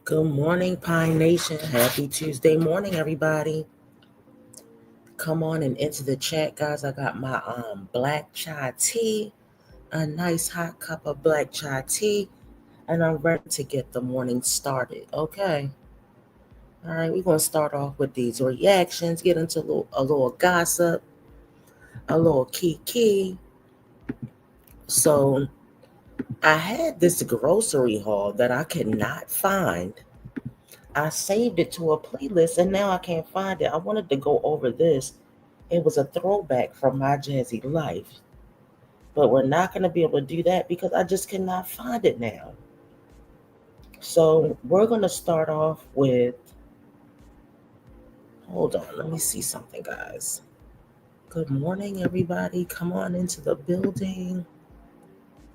Good morning, Pine Nation. Happy Tuesday morning, everybody. Come on and into the chat, guys. I got my black chai tea, a nice hot cup of black chai tea, and I'm ready to get the morning started. Okay. All right, we're gonna start off with these reactions, get into a little gossip, a little kiki. So I had this grocery haul that I could not find. I saved it to a playlist and now I can't find it. I wanted to go over this. It was a throwback from my jazzy life, but we're not going to be able to do that because I just cannot find it now. So we're going to start off with, hold on, let me see something, guys. Good morning, everybody. Come on into the building.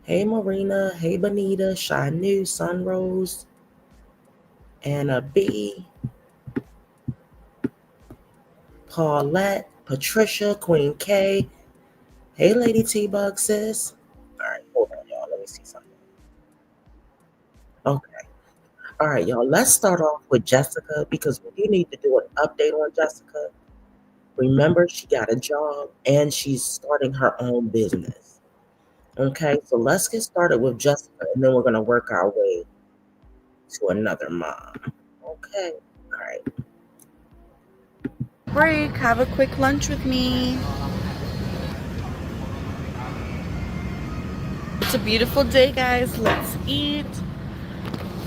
Hey, Marina. Hey, Bonita, Shanu, Sunrose, Anna B, Paulette, Patricia, Queen K. Hey, Lady T-Bug, sis. All right, hold on, y'all. Let me see something. Okay. All right, y'all. Let's start off with Jessica because we do need to do an update on Jessica. Remember, she got a job and she's starting her own business. Okay, so let's get started with Jessica and then we're going to work our way to another mom. Okay. All right. Break, have a quick lunch with me. It's a beautiful day, guys. Let's eat.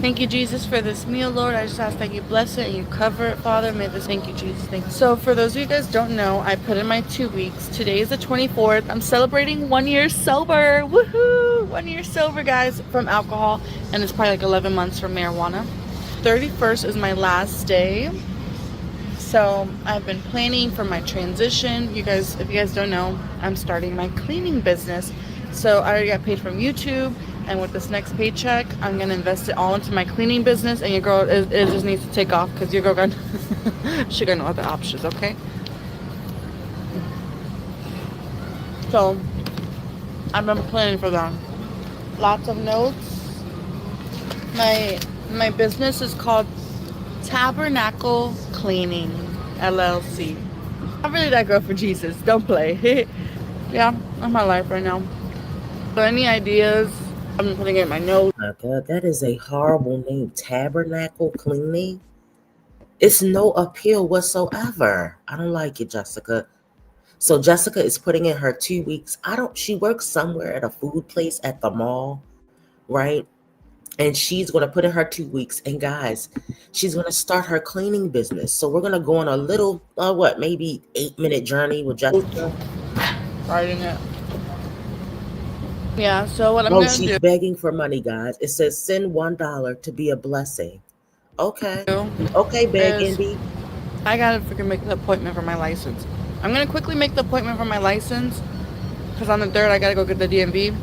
Thank you, Jesus, for this meal, Lord. I just ask that you bless it and you cover it, Father. May this thank you, Jesus. Thank you. So for those of you guys don't know, I put in my 2 weeks. Today is the 24th. I'm celebrating 1 year sober. Woohoo! 1 year sober, guys, from alcohol. And it's probably like 11 months from marijuana. 31st is my last day. So I've been planning for my transition. You guys, if you guys don't know, I'm starting my cleaning business. So I already got paid from YouTube, and with this next paycheck, I'm gonna invest it all into my cleaning business. And your girl, it just needs to take off because your girl got she got no other options. Okay. So I've been planning for that. Lots of notes. My business is called Tabernacle Cleaning LLC. I'm really that girl for Jesus. Don't play. Yeah, that's my life right now. So any ideas? I'm putting it in my notes. My God, that is a horrible name. Tabernacle Cleaning. It's no appeal whatsoever. I don't like it, Jessica. So Jessica is putting in her 2 weeks. She works somewhere at a food place at the mall, right? And she's going to put in her 2 weeks. And guys, she's going to start her cleaning business. So we're going to go on a little, maybe 8-minute journey with Jessica. Writing it. Yeah, so what I'm Oh, gonna she's begging for money, guys. It says send $1 to be a blessing. Okay. do Okay, Beg is Indy. I gotta freaking make the appointment for my license. I'm gonna quickly make the appointment for my license because on the 3rd I gotta go get the DMV,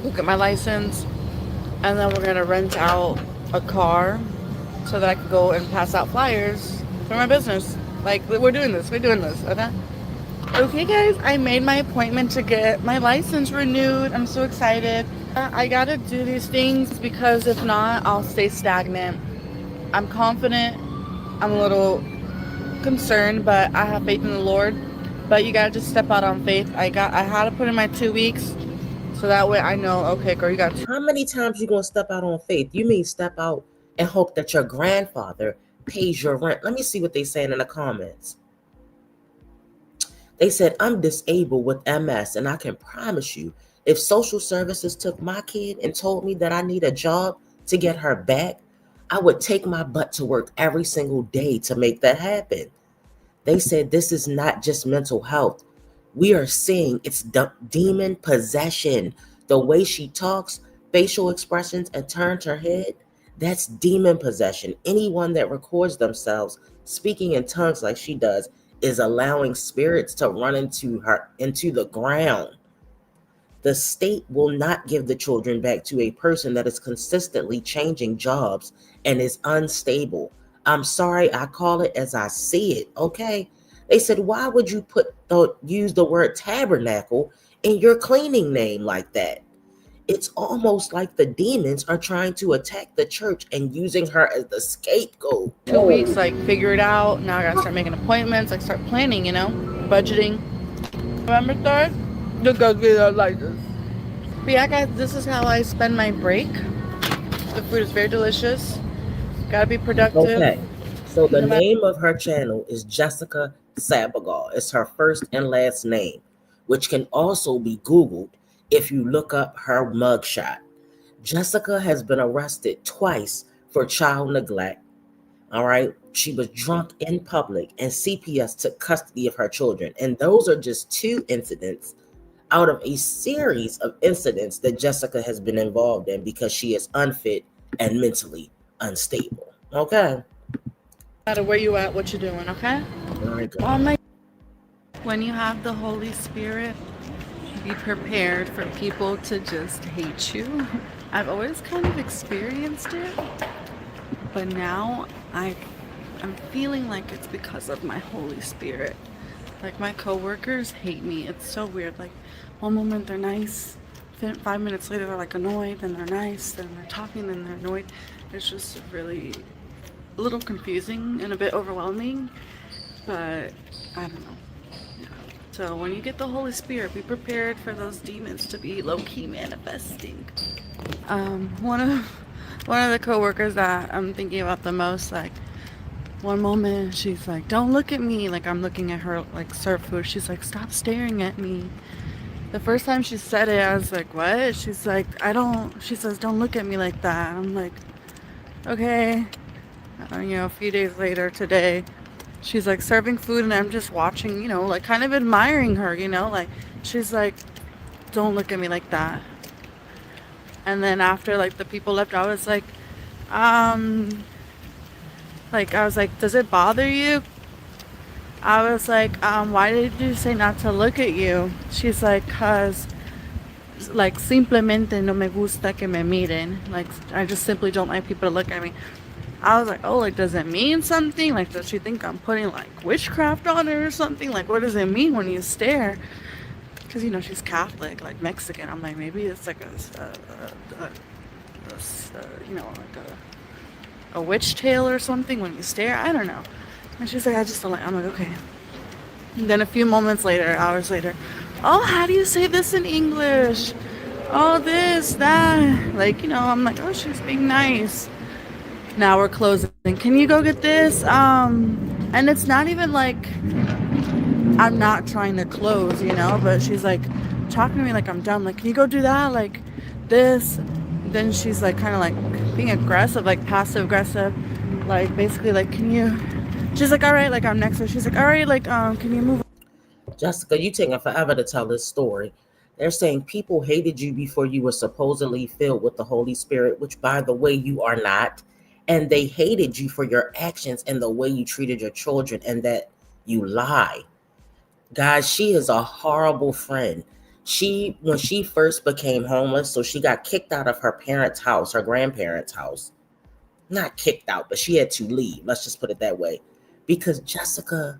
go get my license, and then we're gonna rent out a car so that I can go and pass out flyers for my business. Like we're doing this, okay? Okay, guys, I made my appointment to get my license renewed. I'm so excited. I gotta do these things because if not, I'll stay stagnant. I'm confident. I'm a little concerned, but I have faith in the Lord. But you gotta just step out on faith. I had to put in my 2 weeks so that way I know, okay, girl, you got How many times you going to step out on faith? You mean step out and hope that your grandfather pays your rent? Let me see what they saying in the comments. They said, I'm disabled with MS, and I can promise you, if social services took my kid and told me that I need a job to get her back, I would take my butt to work every single day to make that happen. They said this is not just mental health. We are seeing it's demon possession. The way she talks, facial expressions, and turns her head, that's demon possession. Anyone that records themselves speaking in tongues like she does is allowing spirits to run into the ground. The state will not give the children back to a person that is consistently changing jobs and is unstable. I'm sorry, I call it as I see it, okay? They said, why would you use the word tabernacle in your cleaning name like that? It's almost like the demons are trying to attack the church and using her as the scapegoat. 2 weeks, like figure it out. Now I gotta start making appointments, like start planning, budgeting. November 3rd, the go get a license. But yeah, guys, this is how I spend my break. The food is very delicious. Gotta be productive. Okay. So the No matter. name of her channel is Jessica Sabagal. It's her first and last name, which can also be Googled if you look up her mugshot. Jessica has been arrested twice for child neglect. All right. She was drunk in public and CPS took custody of her children. And those are just two incidents out of a series of incidents that Jessica has been involved in because she is unfit and mentally unstable. Okay. No matter where you at, what you doing, okay? All right, Oh girl. my. When you have the Holy Spirit, be prepared for people to just hate you. I've always kind of experienced it, but now I'm feeling like it's because of my Holy Spirit. Like my coworkers hate me. It's so weird. Like one moment they're nice, 5 minutes later they're like annoyed, then they're nice, then they're talking, then they're annoyed. It's just really a little confusing and a bit overwhelming, but I don't know. Yeah. So when you get the Holy Spirit, be prepared for those demons to be low-key manifesting. One of the coworkers that I'm thinking about the most, like one moment she's like, "Don't look at me," like I'm looking at her like serve food. She's like, "Stop staring at me." The first time she said it, I was like, "What?" She's like, "I don't." She says, "Don't look at me like that." I'm like, "Okay." A few days later today, she's like serving food, and I'm just watching, like kind of admiring her, like she's like, "Don't look at me like that." And then after like the people left, I was um, I was like, "Does it bother you?" I was like, "Why did you say not to look at you?" She's like, "Cause like simplemente no me gusta que me miren. Like I just simply don't like people to look at me." I was like, "Oh, like does it mean something? Like does she think I'm putting like witchcraft on her or something? Like what does it mean when you stare?" Because she's Catholic, like Mexican. I'm like, maybe it's like like a witch tale or something when you stare. I don't know. And she's like, I just don't like. I'm like, okay. And then a few moments later, hours later, "Oh, how do you say this in English? Oh, this, that." Like, I'm like, oh, she's being nice. Now we're closing. Can you go get this? And it's not even like I'm not trying to close, but she's like talking to me like I'm dumb. Like, can you go do that? Like this. Then she's like kind of like being aggressive, like passive aggressive. Like basically like, can you? She's like, all right, like I'm next to her. She's like, all right, like can you move? Jessica, you taking forever to tell this story. They're saying people hated you before you were supposedly filled with the Holy Spirit, which, by the way, you are not. And they hated you for your actions and the way you treated your children and that you lie. Guys, she is a horrible friend. When she first became homeless, so she got kicked out of her parents' house, her grandparents' house. Not kicked out, but she had to leave. Let's just put it that way. Because Jessica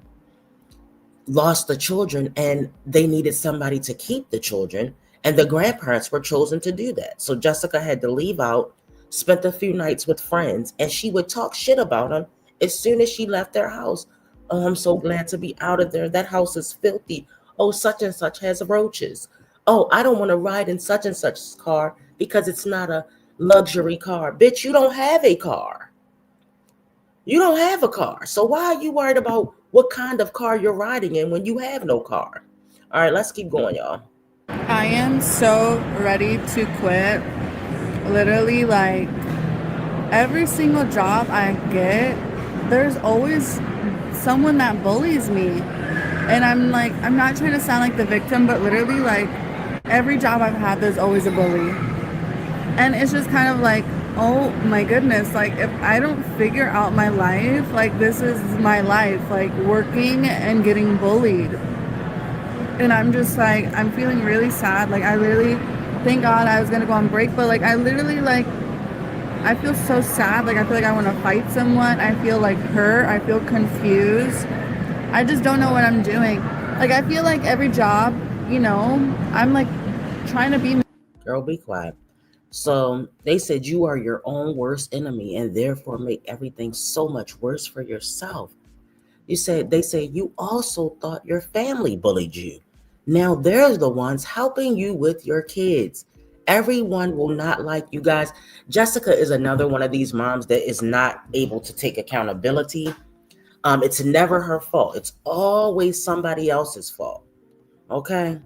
lost the children and they needed somebody to keep the children. And the grandparents were chosen to do that. So Jessica had to leave out, spent a few nights with friends, and she would talk shit about them as soon as she left their house. "Oh, I'm so glad to be out of there. That house is filthy. Oh, such and such has roaches. Oh, I don't want to ride in such and such car because it's not a luxury car." Bitch, you don't have a car. You don't have a car. So why are you worried about what kind of car you're riding in when you have no car? All right, let's keep going, y'all. I am so ready to quit. Literally, like every single job I get, there's always someone that bullies me. And I'm like, I'm not trying to sound like the victim, but literally, like every job I've had, there's always a bully. And it's just kind of like, oh my goodness, like if I don't figure out my life, like this is my life, like working and getting bullied. And I'm just like, I'm feeling really sad. Like I really, thank God I was gonna go on break, but like I literally like, I feel so sad. Like I feel like I want to fight someone. I feel like hurt. I feel confused. I just don't know what I'm doing. Like I feel like every job, I'm like trying to be. Girl, be quiet. So they said you are your own worst enemy and therefore make everything so much worse for yourself. You said they say you also thought your family bullied you. Now they're the ones helping you with your kids. Everyone will not like you guys. Jessica is another one of these moms that is not able to take accountability. It's never her fault. It's always somebody else's fault. Okay?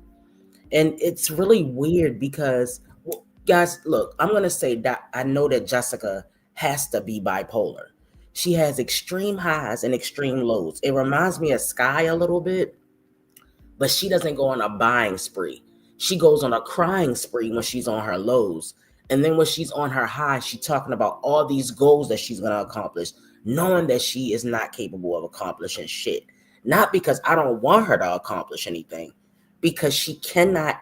And it's really weird because well, guys, look, I'm going to say that I know that Jessica has to be bipolar. She has extreme highs and extreme lows. It reminds me of Sky a little bit, but she doesn't go on a buying spree. She goes on a crying spree when she's on her lows. And then when she's on her high, she's talking about all these goals that she's going to accomplish, knowing that she is not capable of accomplishing shit. Not because I don't want her to accomplish anything, because she cannot.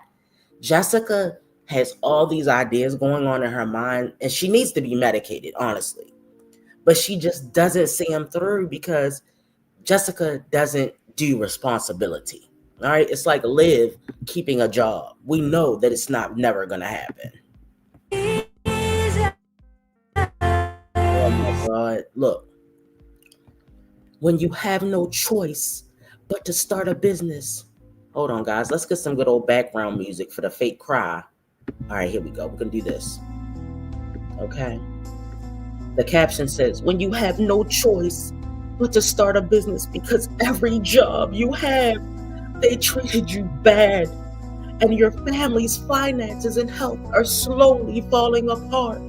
Jessica has all these ideas going on in her mind, and she needs to be medicated, honestly. But she just doesn't see them through because Jessica doesn't do responsibility. All right, it's like Liv keeping a job. We know that it's not never gonna happen. Oh my God! Look, when you have no choice but to start a business. Hold on, guys. Let's get some good old background music for the fake cry. All right, here we go. We're gonna do this. Okay. The caption says, when you have no choice but to start a business because every job you have, they treated you bad, and your family's finances and health are slowly falling apart.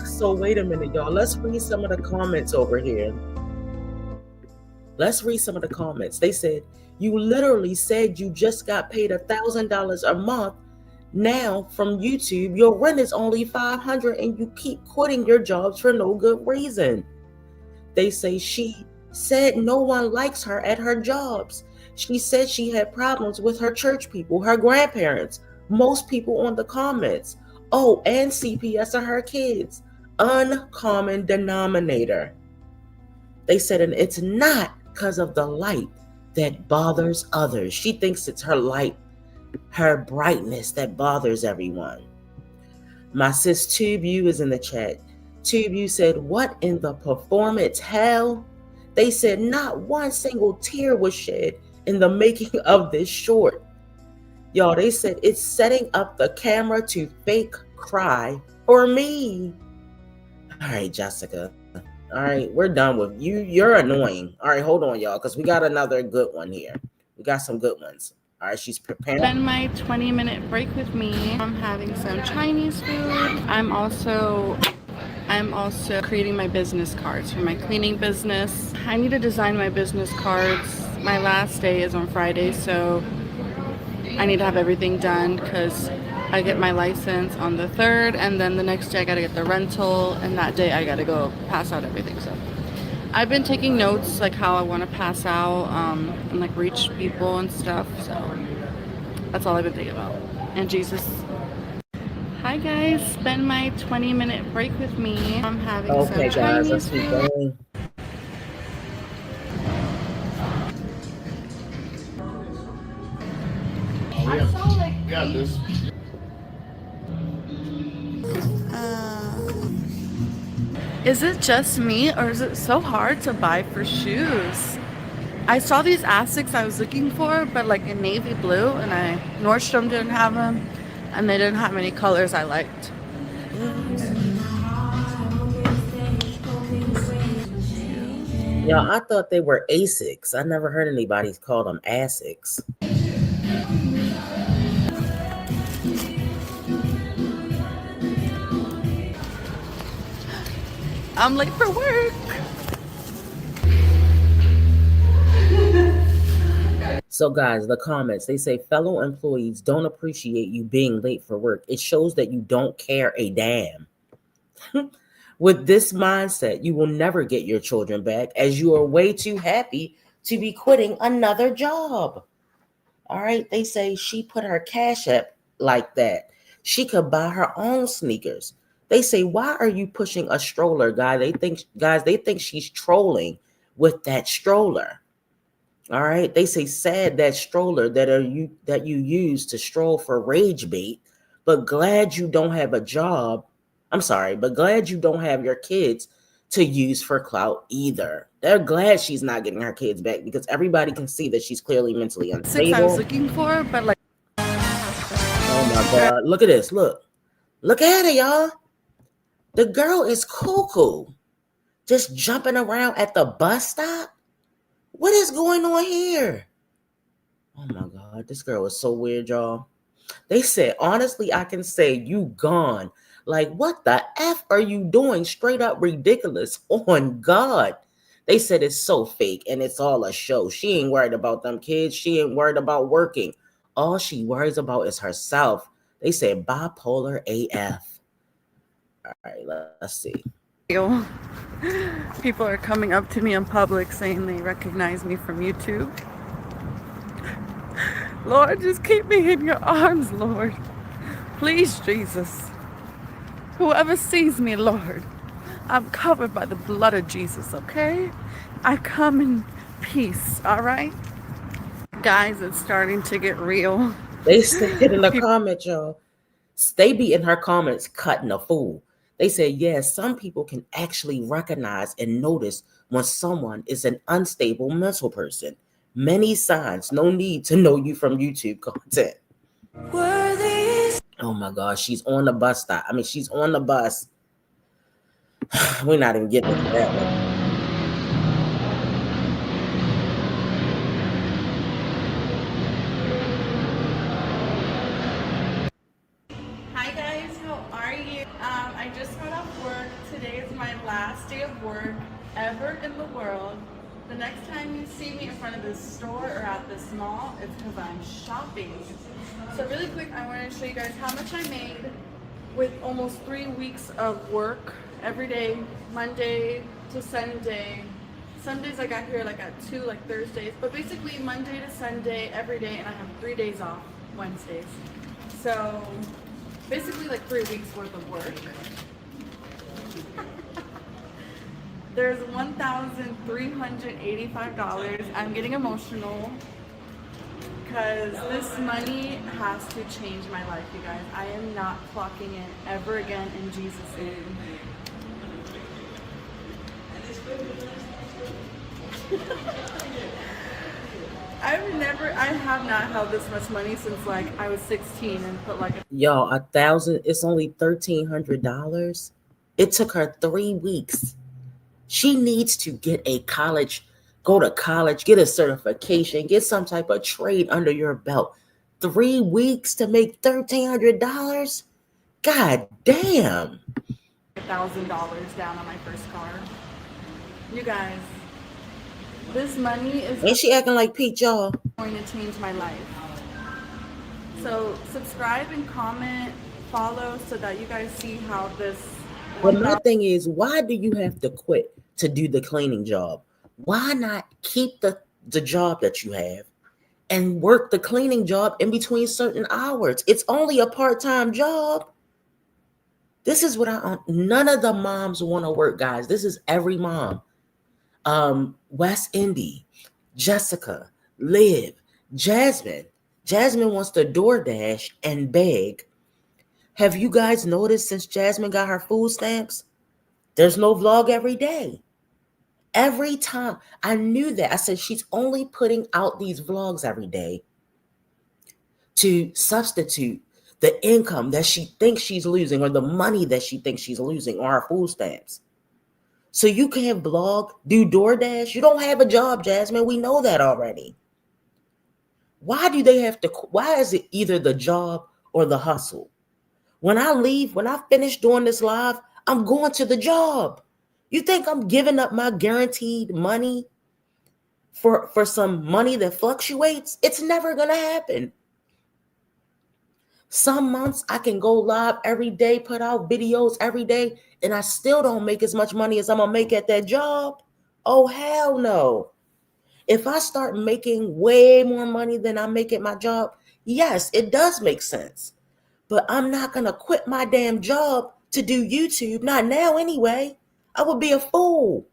So, wait a minute, y'all. Let's read some of the comments over here. Let's read some of the comments. They said, you literally said you just got paid $1,000 a month. Now from YouTube, your rent is only $500 and you keep quitting your jobs for no good reason. They say she said no one likes her at her jobs. She said she had problems with her church people, her grandparents, most people on the comments. Oh, and CPS are her kids. Uncommon denominator. They said, and it's not because of the light that bothers others. She thinks it's her light, her brightness that bothers everyone. My sis TubeU is in the chat. TubeU said, what in the performance hell? They said not one single tear was shed in the making of this short. Y'all, they said it's setting up the camera to fake cry for me. All right, Jessica. All right, we're done with you. You're annoying. All right, hold on, y'all, because we got another good one here. We got some good ones. All right, she's preparing. Spend my 20-minute break with me. I'm having some Chinese food. I'm also creating my business cards for my cleaning business. I need to design my business cards. My last day is on Friday, so I need to have everything done because I get my license on the 3rd, and then the next day I gotta get the rental, and that day I gotta go pass out everything. So I've been taking notes like how I want to pass out and like reach people and stuff. So that's all I've been thinking about. And Jesus. Hi guys, spend my 20-minute break with me. I'm having Okay, some guys, let's Chinese keep food. going. Got this. Is it just me or is it so hard to buy for shoes? I saw these Asics I was looking for, but like in navy blue, and Nordstrom didn't have them, and they didn't have any colors I liked. Y'all, I thought they were Asics. I never heard anybody call them Asics. I'm late for work. So, guys, the comments, they say fellow employees don't appreciate you being late for work. It shows that you don't care a damn. With this mindset, you will never get your children back as you are way too happy to be quitting another job. All right. They say she put her cash up like that. She could buy her own sneakers. They say, why are you pushing a stroller, guy? They think she's trolling with that stroller. All right. They say sad that stroller that you use to stroll for rage bait but glad you don't have a job. I'm sorry, but glad you don't have your kids to use for clout either. They're glad she's not getting her kids back because everybody can see that she's clearly mentally Six I was unstable. looking for, but like Oh my God. Look at this. Look. Look at her, y'all. The girl is cuckoo. Just jumping around at the bus stop. What is going on here? Oh my God. This girl is so weird, y'all. They said, honestly, I can say you gone. Like, what the F are you doing? Straight up ridiculous. On God. They said it's so fake and it's all a show. She ain't worried about them kids. She ain't worried about working. All she worries about is herself. They said bipolar AF. All right, let's see. people are coming up to me in public saying they recognize me from YouTube. Lord, just keep me in your arms, Lord. Please, Jesus. Whoever sees me, Lord, I'm covered by the blood of Jesus, okay? I come in peace, all right? Guys, it's starting to get real. They said in the comments, y'all, they be in her comments cutting a fool. They said, yes, some people can actually recognize and notice when someone is an unstable mental person. Many signs, no need to know you from YouTube content. Oh my God, she's on the bus stop. I mean, she's on the bus. We're not even getting into that one. Hi guys, how are you? I just got off work. Today is my last day of work ever in the world. The next time you see me in front of this store or at this mall, it's because I'm shopping. So really quick, I want to show you guys how much I made with almost 3 weeks of work every day, Monday to Sunday. Sundays I got here like at 2, like Thursdays, but basically Monday to Sunday every day, and I have 3 days off, Wednesdays. So basically like 3 weeks worth of work. There's $1,385. I'm getting emotional because this money has to change my life, you guys. I am not clocking in ever again in Jesus' name. I have not held this much money since like I was 16 and put like Y'all, 1,000, it's only $1,300. It took her 3 weeks. She needs to get a college, go to college, get a certification, get some type of trade under your belt. 3 weeks to make $1,300? God damn. $1,000 down on my first car. You guys, this money is Ain't she acting like Pete, y'all? going to change my life. So subscribe and comment, follow so that you guys see how this. But my thing is, why do you have to quit to do the cleaning job? Why not keep the job that you have and work the cleaning job in between certain hours? It's only a part-time job. This is what none of the moms want to work, guys. This is every mom. West Indy, Jessica, Liv, Jasmine. Jasmine wants to DoorDash and beg. Have you guys noticed since Jasmine got her food stamps, there's no vlog every day? Every time. I knew that. I said she's only putting out these vlogs every day to substitute the income that she thinks she's losing or the money that she thinks she's losing on her food stamps. So you can't vlog, do DoorDash. You don't have a job, Jasmine. We know that already. Why do they have to? Why is it either the job or the hustle? When I leave, when I finish doing this live, I'm going to the job. You think I'm giving up my guaranteed money for some money that fluctuates? It's never going to happen. Some months I can go live every day, put out videos every day, and I still don't make as much money as I'm going to make at that job. Oh, hell no. If I start making way more money than I make at my job, yes, it does make sense. But I'm not going to quit my damn job to do YouTube. Not now anyway. I would be a fool.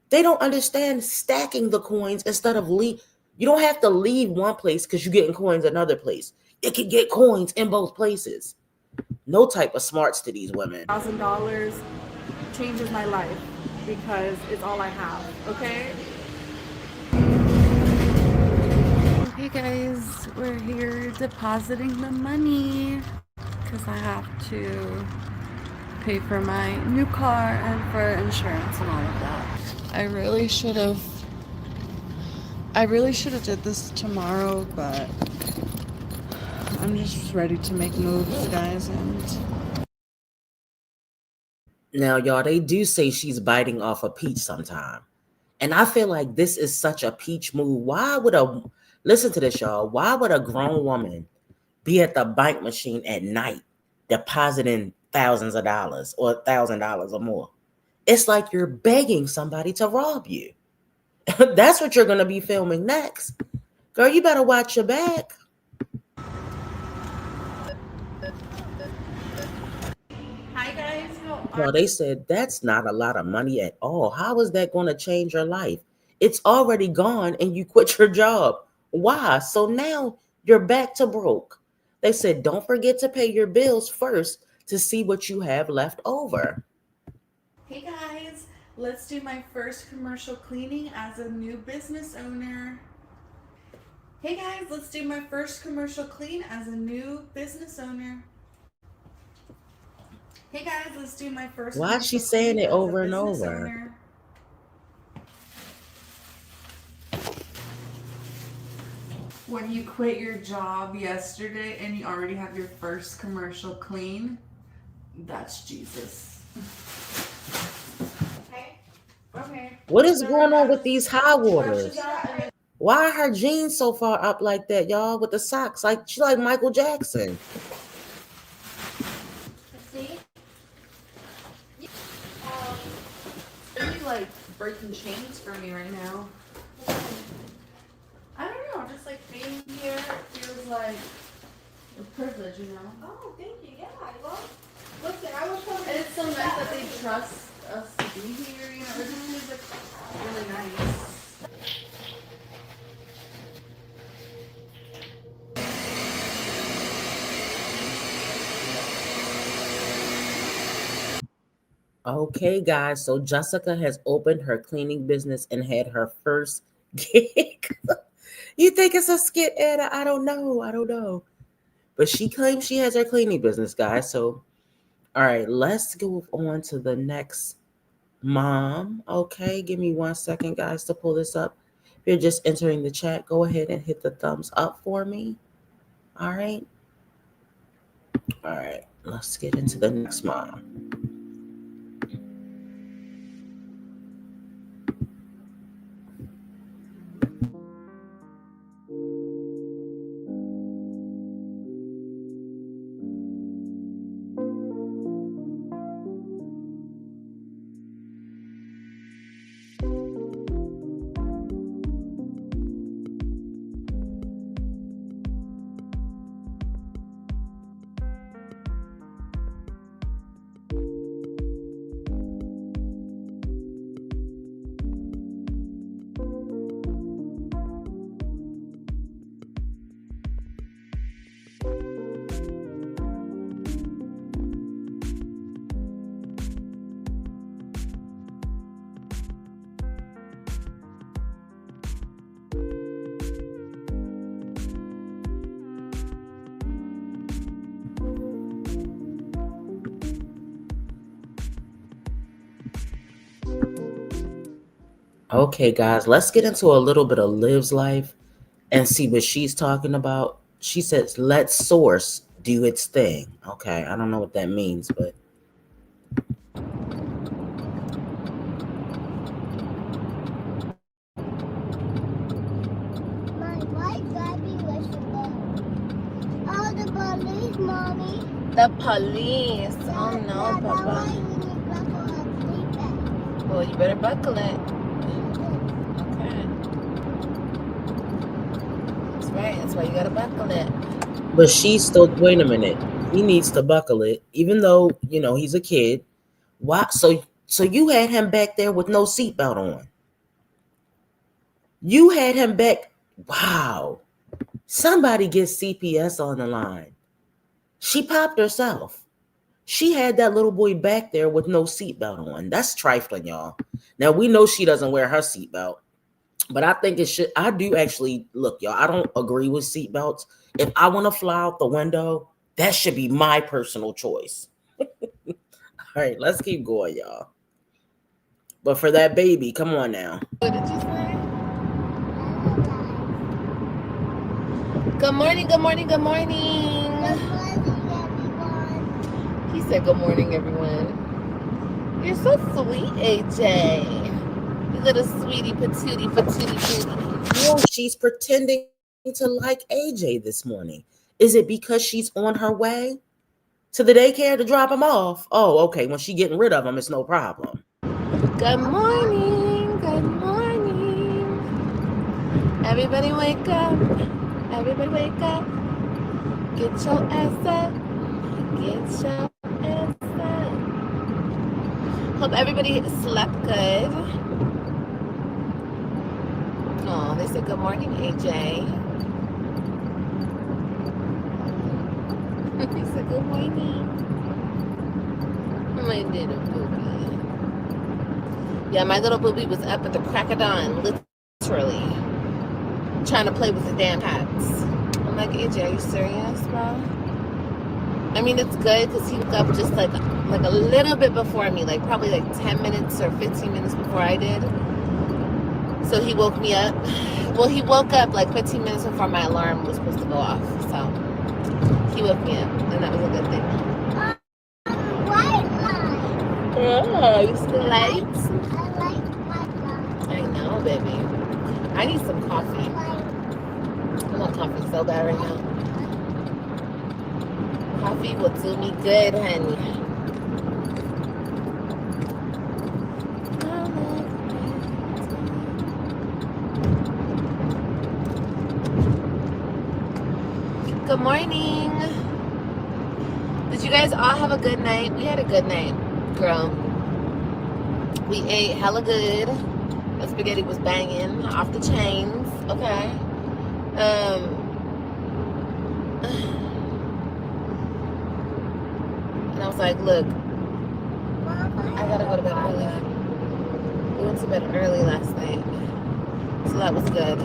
They don't understand stacking the coins instead of leave. You don't have to leave one place because you're getting coins another place. It can get coins in both places. no type of smarts to these women. $1,000 changes my life because it's all I have. Okay. Okay, guys, we're here depositing the money because I have to pay for my new car and for insurance and all of that. I really should have. I really should have did this tomorrow, but I'm just ready to make moves, guys, and Now, y'all, they do say she's biting off a peach sometime. And I feel like this is such a peach move. Listen to this, y'all. Why would a grown woman be at the bank machine at night depositing thousands of dollars or $1,000 or more? It's like you're begging somebody to rob you. That's what you're going to be filming next. Girl, you better watch your back. hi guys, how are Well, they said that's not a lot of money at all. How is that going to change your life? It's already gone and you quit your job. Why? So now you're back to broke. They said don't forget to pay your bills first to see what you have left over. Hey guys, let's do my first commercial cleaning as a new business owner. Hey guys, let's do my first commercial clean as a new business owner. Hey guys, let's do my first Why is she commercial saying clean it as a over and business over? owner. When you quit your job yesterday and you already have your first commercial clean, that's Jesus. Okay. Okay. What is So going on with these high trash is waters? out and Why are her jeans so far up like that, y'all? With the socks, like she like Michael Jackson. see? Really like breaking chains for me right now. I don't know, just like being here feels like a privilege, you know? Oh, thank you. Yeah, I love. Listen, I was And coming. it's so nice that they trust us to be here, you know? It just feels like really nice. Okay, guys. So Jessica has opened her cleaning business and had her first gig. You think it's a skit, Anna? I don't know. I don't know. But she claims she has her cleaning business, guys. So, all right, let's go on to the next mom. Okay, give me 1 second, guys, to pull this up. If you're just entering the chat, go ahead and hit the thumbs up for me. All right. All right. Let's get into the next mom. Okay, guys, let's get into a little bit of Liv's life and see what she's talking about. She says, let source do its thing. Okay, I don't know what that means, but My white baby was alone. Oh, the police, mommy. The police. Oh Dad, no, Dad, that why Papa. you need buckle up seatbelt. Well, you better buckle it. Okay. That's right. That's why you gotta buckle it. she's still wait a minute. He needs to buckle it, even though he's a kid. Why? So you had him back there with no seatbelt on. You had him back. Wow. Somebody get CPS on the line. She popped herself. She had that little boy back there with no seatbelt on. That's trifling, y'all. Now we know she doesn't wear her seatbelt, but I think it should. I do actually look, y'all. I don't agree with seatbelts. If I want to fly out the window, that should be my personal choice. All right, let's keep going, y'all. But for that baby, come on now. What did you say? Good morning, good morning, good morning. He said good morning, everyone. You're so sweet, AJ. You little sweetie patootie patootie patootie. No, she's pretending to like AJ this morning. Is it because she's on her way to the daycare to drop him off? Oh, okay. When she getting rid of him, it's no problem. Good morning, good morning. Everybody wake up. Everybody wake up. Get your ass up. Get your ass up. Hope everybody slept good. Oh, they said good morning, AJ. They said good morning. My little booby. Yeah, my little booby was up at the crack of dawn, literally, trying to play with the damn cats. I'm like, AJ, are you serious, bro? I mean, it's good because he woke up just like a little bit before me, like probably like 10 minutes or 15 minutes before I did. So he woke me up. Well, he woke up like 15 minutes before my alarm was supposed to go off. So he woke me up, and that was a good thing. White light. Oh, you see the lights? I like white light. I know, baby. I need some coffee. I want coffee so bad right now. Coffee will do me good, honey. Good morning. Did you guys all have a good night? We had a good night, girl. We ate hella good. The spaghetti was banging off the chains. Okay. And I was like, look, I gotta go to bed early. We went to bed early last night, so that was good.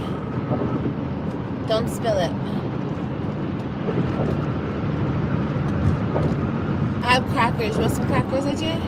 Don't spill it. I have crackers. You want some crackers, AJ?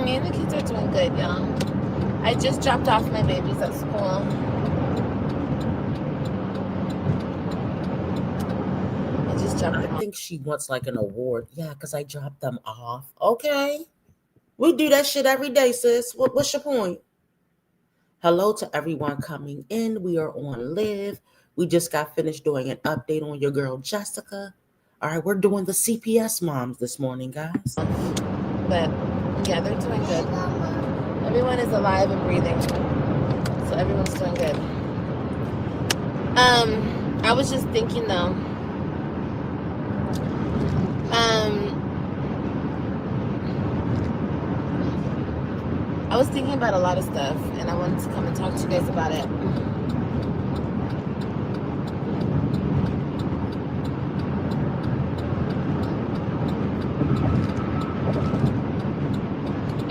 Me and the kids are doing good, y'all. I just dropped off my babies at school. I think she wants like an award. Yeah, because I dropped them off. Okay. We do that shit every day, sis. What's your point? Hello to everyone coming in. We are on live. We just got finished doing an update on your girl, Jessica. All right, we're doing the CPS moms this morning, guys. But yeah, they're doing good. Everyone is alive and breathing. So everyone's doing good. I was just thinking though. I was thinking about a lot of stuff, and I wanted to come and talk to you guys about it.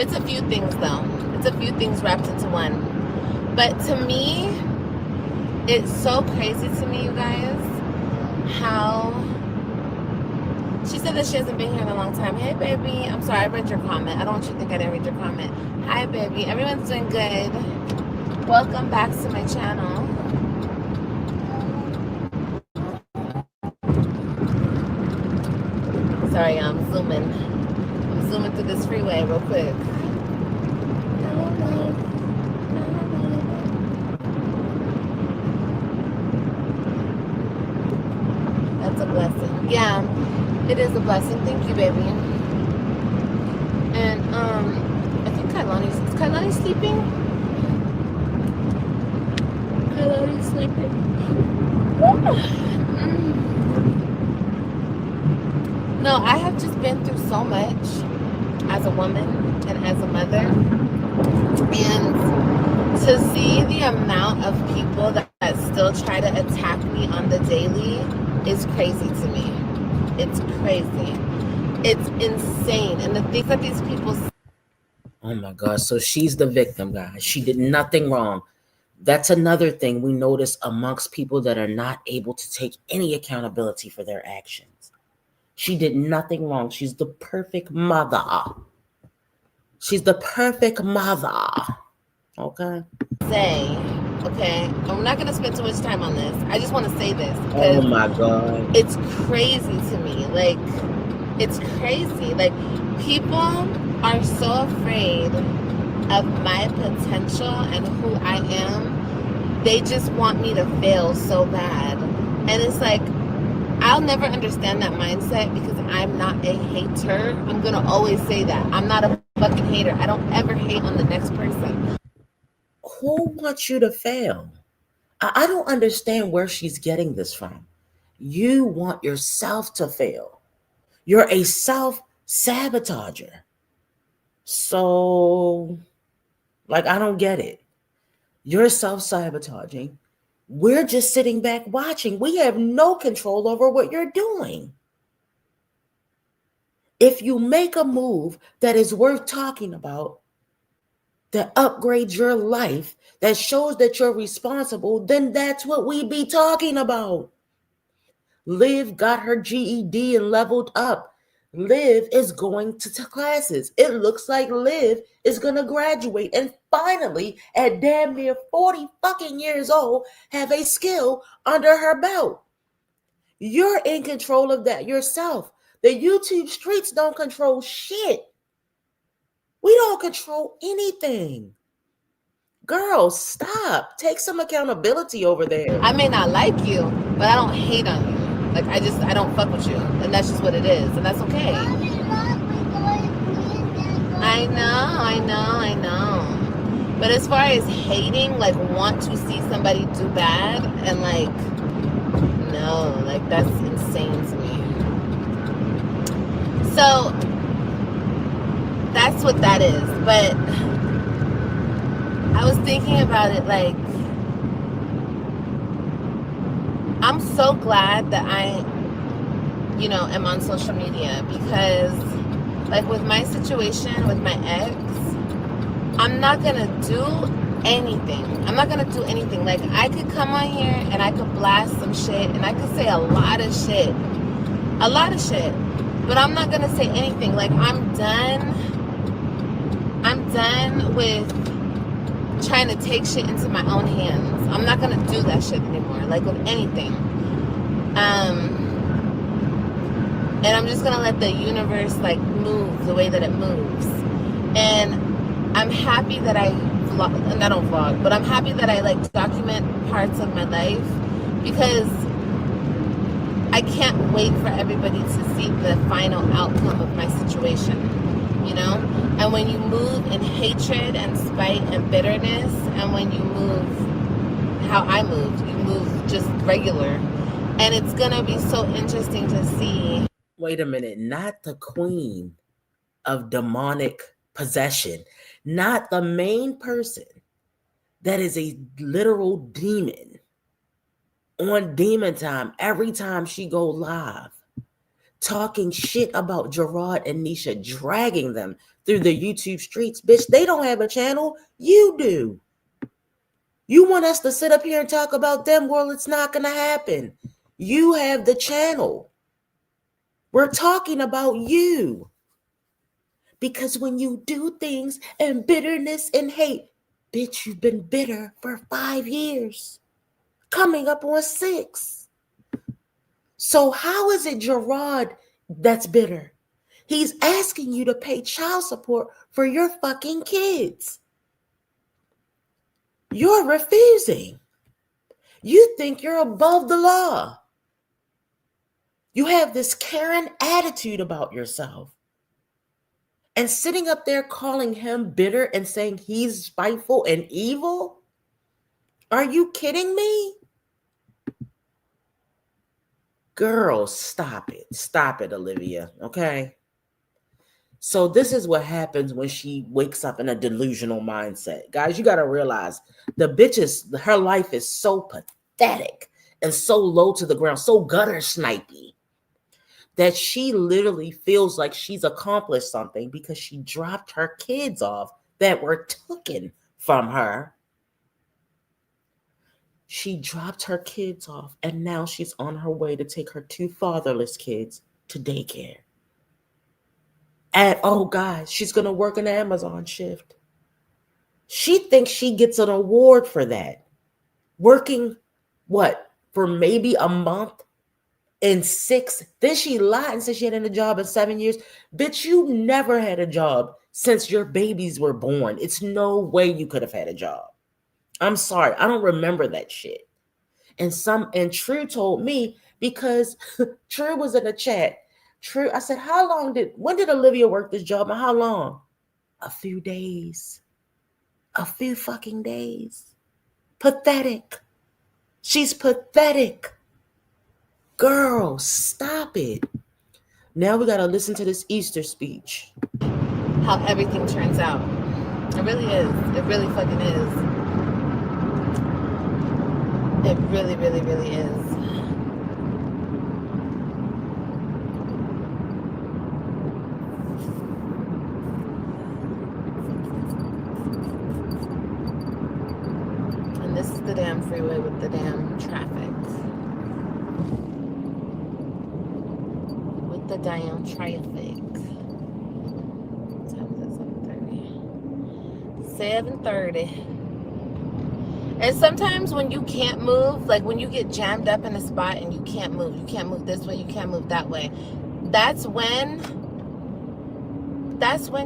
It's a few things, though. It's a few things wrapped into one. But to me, it's so crazy to me, you guys, how... She said that she hasn't been here in a long time. Hey, baby. I'm sorry, I read your comment. I don't want you to think I didn't read your comment. Hi, baby. Everyone's doing good. Welcome back to my channel. Sorry, I'm zooming. I'm zooming through this freeway real quick. That's a blessing. Yeah. It is a blessing. Thank you, baby. And I think Kailani's sleeping? Hello, you sleeping? No, I have just been through so much as a woman and as a mother. And to see the amount of people that still try to attack me on the daily is crazy to me. It's crazy. It's insane. And the things that these people say. Oh my God. So she's the victim, guys. She did nothing wrong. That's another thing we notice amongst people that are not able to take any accountability for their actions. She did nothing wrong. She's the perfect mother. She's the perfect mother. Okay. Say, okay, I'm not going to spend too much time on this. I just want to say this Oh because my God. it's crazy to me. Like, it's crazy. Like, people are so afraid of my potential and who I am. They just want me to fail so bad. And it's like, I'll never understand that mindset because I'm not a hater. I'm going to always say that. I'm not a fucking hater. I don't ever hate on the next person. Who wants you to fail? I don't understand where she's getting this from. You want yourself to fail. You're a self sabotager. So, like, I don't get it. You're self sabotaging. We're just sitting back watching. We have no control over what you're doing. If you make a move that is worth talking about, that upgrades your life, that shows that you're responsible, then that's what we be talking about. Liv got her GED and leveled up. Liv is going to classes. It looks like Liv is going to graduate and finally, at damn near 40 fucking years old, have a skill under her belt. You're in control of that yourself. The YouTube streets don't control shit. We don't control anything. Girls, stop. Take some accountability over there. I may not like you, but I don't hate on you. Like, I don't fuck with you. And that's just what it is. And that's okay. Mommy, look, we're going to I know. But as far as hating, like, want to see somebody do bad, and like, no, like, that's insane to me. So, that's what that is. But I was thinking about it, like, I'm so glad that I, am on social media because, like, with my situation with my ex, I'm not gonna do anything. Like, I could come on here and I could blast some shit and I could say a lot of shit, but I'm not gonna say anything. Like, I'm done with trying to take shit into my own hands. I'm not gonna do that shit anymore, like, with anything. And I'm just gonna let the universe, like, move the way that it moves. And I'm happy that I don't vlog, but I'm happy that I, like, document parts of my life because I can't wait for everybody to see the final outcome of my situation, And when you move in hatred and spite and bitterness, and when you move how I moved, you move just regular. And it's gonna be so interesting to see. Wait a minute, not the queen of demonic possession, not the main person that is a literal demon on demon time every time she go live, talking shit about Gerard and Nisha, dragging them through the YouTube streets. Bitch, they don't have a channel. You do. You want us to sit up here and talk about them? Well, it's not going to happen. You have the channel. We're talking about you. Because when you do things and bitterness and hate, bitch, you've been bitter for 5 years, coming up on 6. So how is it Gerard that's bitter? He's asking you to pay child support for your fucking kids. You're refusing. You think you're above the law. You have this Karen attitude about yourself. And sitting up there calling him bitter and saying he's spiteful and evil? Are you kidding me? Girl, stop it. Stop it, Olivia. Okay. So this is what happens when she wakes up in a delusional mindset. Guys, you got to realize the bitch her life is so pathetic and so low to the ground, so gutter snipey that she literally feels like she's accomplished something because she dropped her kids off that were taken from her. She dropped her kids off and now she's on her way to take her two fatherless kids to daycare. And oh, guys, she's going to work an Amazon shift. She thinks she gets an award for that. Working what? For maybe a month in six. Then she lied and said she hadn't had a job in 7 years. Bitch, you never had a job since your babies were born. It's no way you could have had a job. I'm sorry. I don't remember that shit. And True told me because True was in the chat. True, I said, when did Olivia work this job and how long? A few days. A few fucking days. Pathetic. She's pathetic. Girl, stop it. Now we got to listen to this Easter speech. How everything turns out. It really is. It really fucking is. It really, really, really is. And this is the damn freeway with the damn traffic. With the damn traffic. What time is it? 7:30. 7:30. And sometimes when you can't move, like when you get jammed up in a spot and you can't move this way, you can't move that way, that's when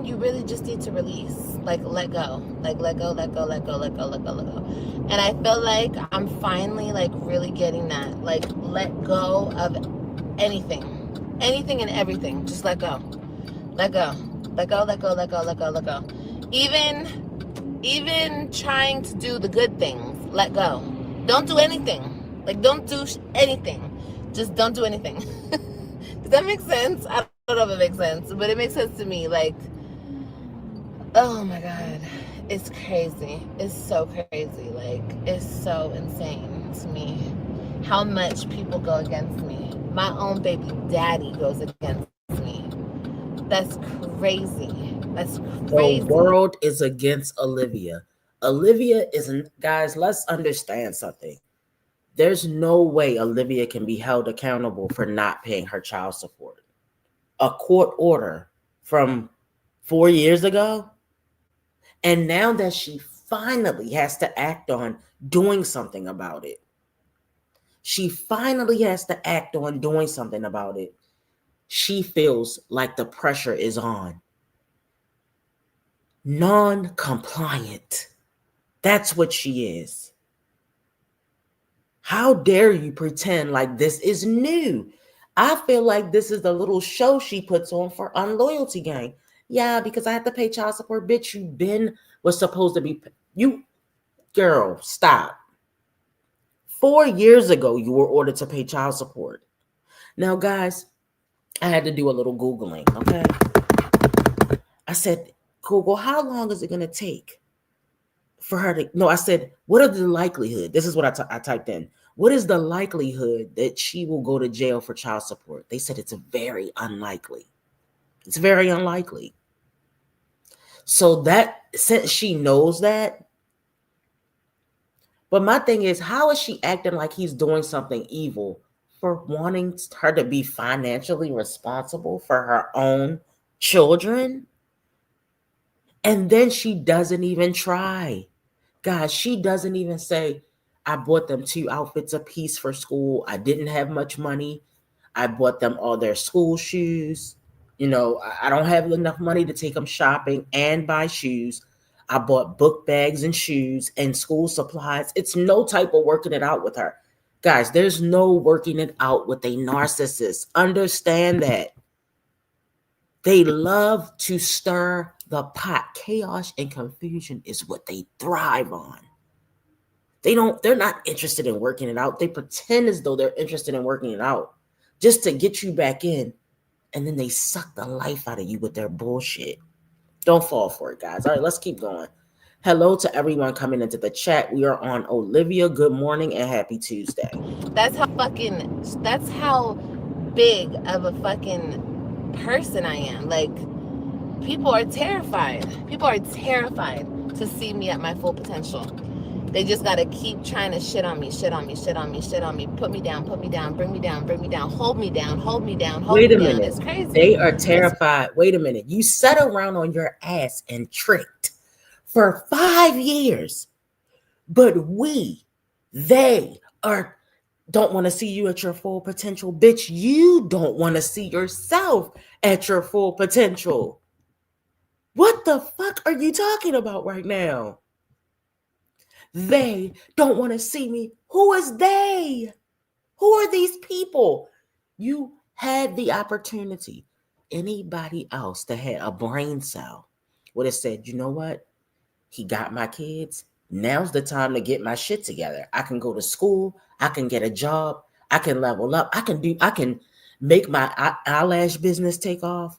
you really just need to release, like let go, let go. And I feel like I'm finally like really getting that, like let go of anything and everything. Just let go. Even trying to do the good things, let go. Don't do anything. Like, don't do anything. Just don't do anything. Does that make sense? I don't know if it makes sense, but it makes sense to me. Like, oh my God. It's crazy. It's so crazy. Like, it's so insane to me how much people go against me. My own baby daddy goes against me. That's crazy. That's crazy. The world is against Olivia. Olivia isn't, guys, let's understand something. There's no way Olivia can be held accountable for not paying her child support. A court order from 4 years ago. And now that she finally has to act on doing something about it. She finally has to act on doing something about it. She feels like the pressure is on. Non-compliant. That's what she is. How dare you pretend like this is new? I feel like this is the little show she puts on for Unloyalty Gang. Yeah, because I have to pay child support. Bitch, was supposed to be. You, girl, stop. 4 years ago, you were ordered to pay child support. Now, guys, I had to do a little Googling, okay? I said, Google, how long is it going to take for her to, no, I said, what are the likelihood? This is what I typed in. What is the likelihood that she will go to jail for child support? They said it's very unlikely. It's very unlikely. So that, since she knows that, but my thing is, how is she acting like he's doing something evil for wanting her to be financially responsible for her own children? And then she doesn't even try. Guys, she doesn't even say, I bought them 2 outfits apiece for school. I didn't have much money. I bought them all their school shoes. You know, I don't have enough money to take them shopping and buy shoes. I bought book bags and shoes and school supplies. It's no type of working it out with her. Guys, there's no working it out with a narcissist. Understand that. They love to stir the pot. Chaos and confusion is what they thrive on. They're not interested in working it out. They pretend as though they're interested in working it out just to get you back in. And then they suck the life out of you with their bullshit. Don't fall for it, guys. All right, let's keep going. Hello to everyone coming into the chat. We are on Olivia. Good morning and happy Tuesday. That's how big of a fucking person I am. Like, people are terrified. People are terrified to see me at my full potential. They just gotta keep trying to shit on me, put me down, bring me down, hold me down. Wait a minute. It's crazy. They are terrified. Wait a minute. You sat around on your ass and tricked for 5 years. But they don't want to see you at your full potential. Bitch, you don't want to see yourself at your full potential. What the fuck are you talking about right now? They don't want to see me. Who is they? Who are these people? You had the opportunity. Anybody else that had a brain cell would have said, you know what? He got my kids. Now's the time to get my shit together. I can go to school. I can get a job. I can level up. I can make my eyelash business take off.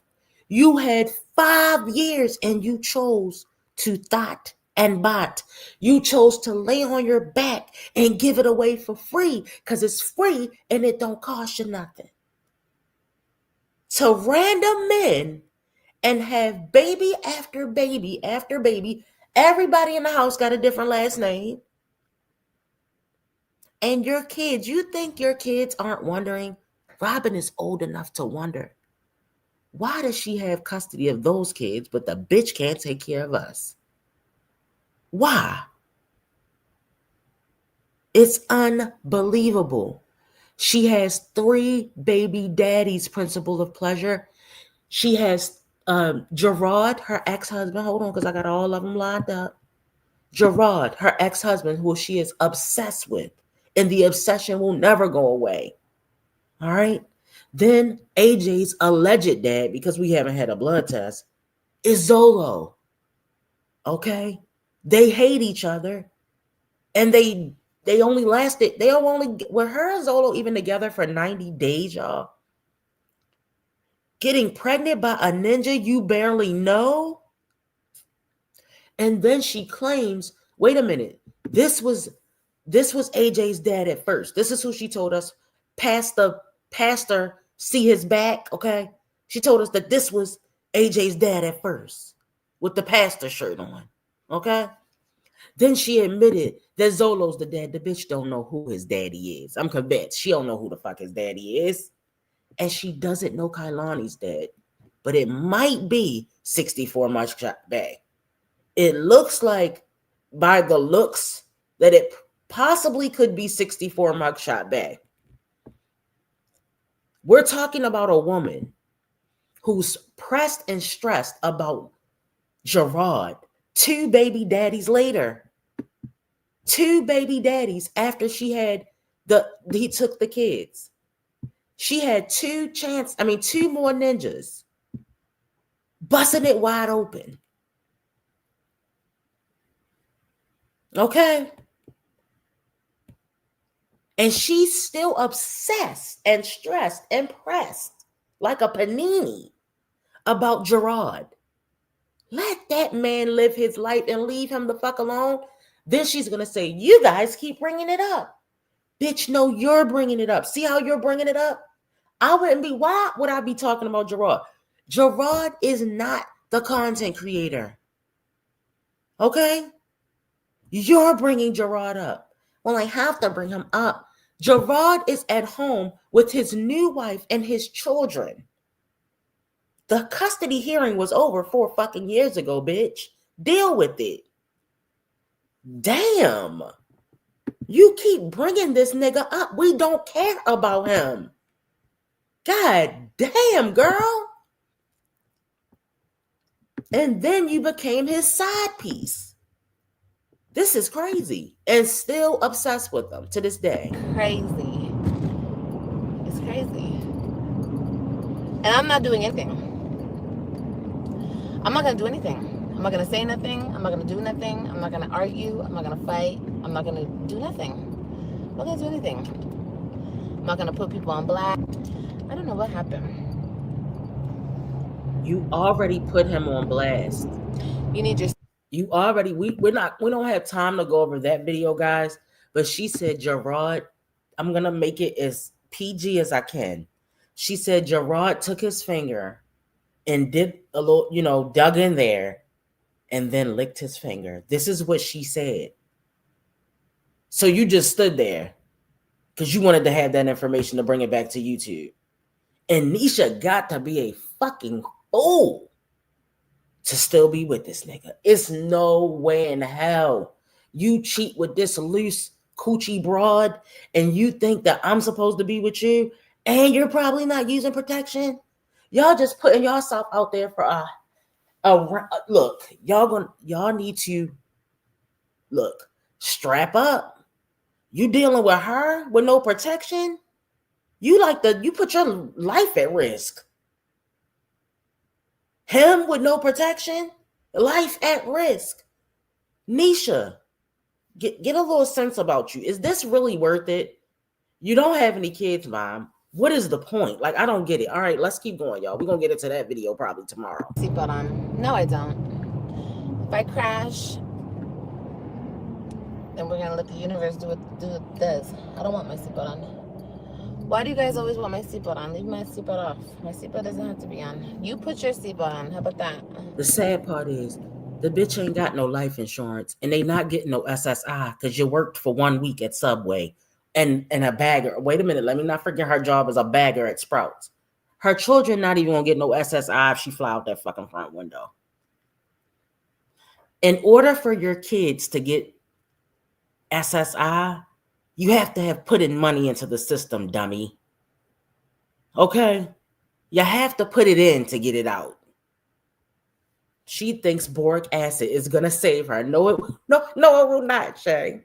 You had 5 years and you chose to thought and bot. You chose to lay on your back and give it away for free because it's free and it don't cost you nothing. To random men and have baby after baby after baby. Everybody in the house got a different last name. And your kids, you think your kids aren't wondering? Robin is old enough to wonder. Why does she have custody of those kids, but the bitch can't take care of us? Why? It's unbelievable. She has 3 baby daddies, principle of pleasure. She has Gerard, her ex-husband. Hold on, because I got all of them lined up. Gerard, her ex-husband, who she is obsessed with. And the obsession will never go away. All right? Then AJ's alleged dad, because we haven't had a blood test, is Zolo. Okay? They hate each other. And they only were her and Zolo even together for 90 days, y'all. Getting pregnant by a ninja you barely know. And then she claims, wait a minute, this was AJ's dad at first. This is who she told us. Pastor see his back, okay? She told us that this was AJ's dad at first with the pastor shirt on, okay? Then she admitted that Zolo's the dad. The bitch don't know who his daddy is. I'm convinced. She don't know who the fuck his daddy is. And she doesn't know Kailani's dad. But it might be 64 Mugshot Bay. It looks like, by the looks, that it possibly could be 64 Mugshot Bay. We're talking about a woman who's pressed and stressed about Gerard 2 baby daddies later. 2 baby daddies after he took the kids. She had 2 more ninjas busting it wide open. Okay? And she's still obsessed and stressed and pressed like a panini about Gerard. Let that man live his life and leave him the fuck alone. Then she's going to say, you guys keep bringing it up. Bitch, no, you're bringing it up. See how you're bringing it up? Why would I be talking about Gerard? Gerard is not the content creator. Okay? You're bringing Gerard up. Well, I have to bring him up. Gerard is at home with his new wife and his children. The custody hearing was over 4 fucking years ago, bitch. Deal with it. Damn. You keep bringing this nigga up. We don't care about him. God damn, girl. And then you became his side piece. This is crazy. And still obsessed with them to this day. Crazy. It's crazy. And I'm not doing anything. I'm not going to do anything. I'm not going to say nothing. I'm not going to do nothing. I'm not going to argue. I'm not going to fight. I'm not gonna do nothing. I'm not gonna do anything. I'm not gonna put people on blast. I don't know what happened. You already put him on blast. You need your. You already we don't have time to go over that video, guys. But she said, Gerard, I'm gonna make it as PG as I can. She said Gerard took his finger and did a little, dug in there and then licked his finger. This is what she said. So you just stood there because you wanted to have that information to bring it back to YouTube. And Nisha got to be a fucking fool to still be with this nigga. It's no way in hell you cheat with this loose coochie broad and you think that I'm supposed to be with you and you're probably not using protection. Y'all just putting yourself out there for a look. Y'all need to look, strap up. You dealing with her with no protection? You put your life at risk. Him with no protection, life at risk. Nisha, get a little sense about you. Is this really worth it? You don't have any kids, Mom. What is the point? Like, I don't get it. All right, let's keep going, y'all. We're going to get into that video probably tomorrow. Seatbelt on. No, I don't. If I crash, then we're going to let the universe do what it does. I don't want my seatbelt on. Why do you guys always want my seatbelt on? Leave my seatbelt off. My seatbelt doesn't have to be on. You put your seatbelt on. How about that? The sad part is the bitch ain't got no life insurance and they not getting no SSI because you worked for 1 week at Subway and a bagger. Wait a minute. Let me not forget her job as a bagger at Sprouts. Her children not even going to get no SSI if she fly out that fucking front window. In order for your kids to get SSI, you have to have put in money into the system, dummy. Okay? You have to put it in to get it out. She thinks boric acid is going to save her. No, it will not, Shay.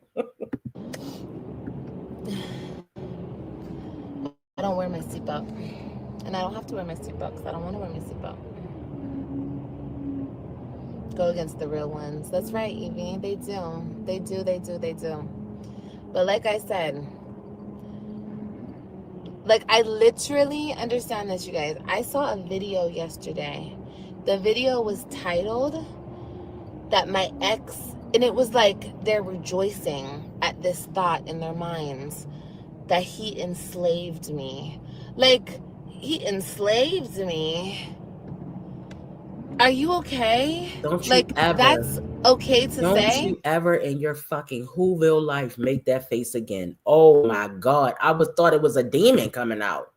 I don't wear my seatbelt. And I don't have to wear my seatbelt because I don't want to wear my seatbelt. Go against the real ones. That's right, Evie. They do. They do. But like I said, I literally understand this, you guys. I saw a video yesterday. The video was titled that my ex, and it was like they're rejoicing at this thought in their minds that he enslaved me. Like, he enslaved me. Are you okay? Don't you ever. That's okay to say? Don't you ever in your fucking Whoville life make that face again. Oh my God. I thought it was a demon coming out.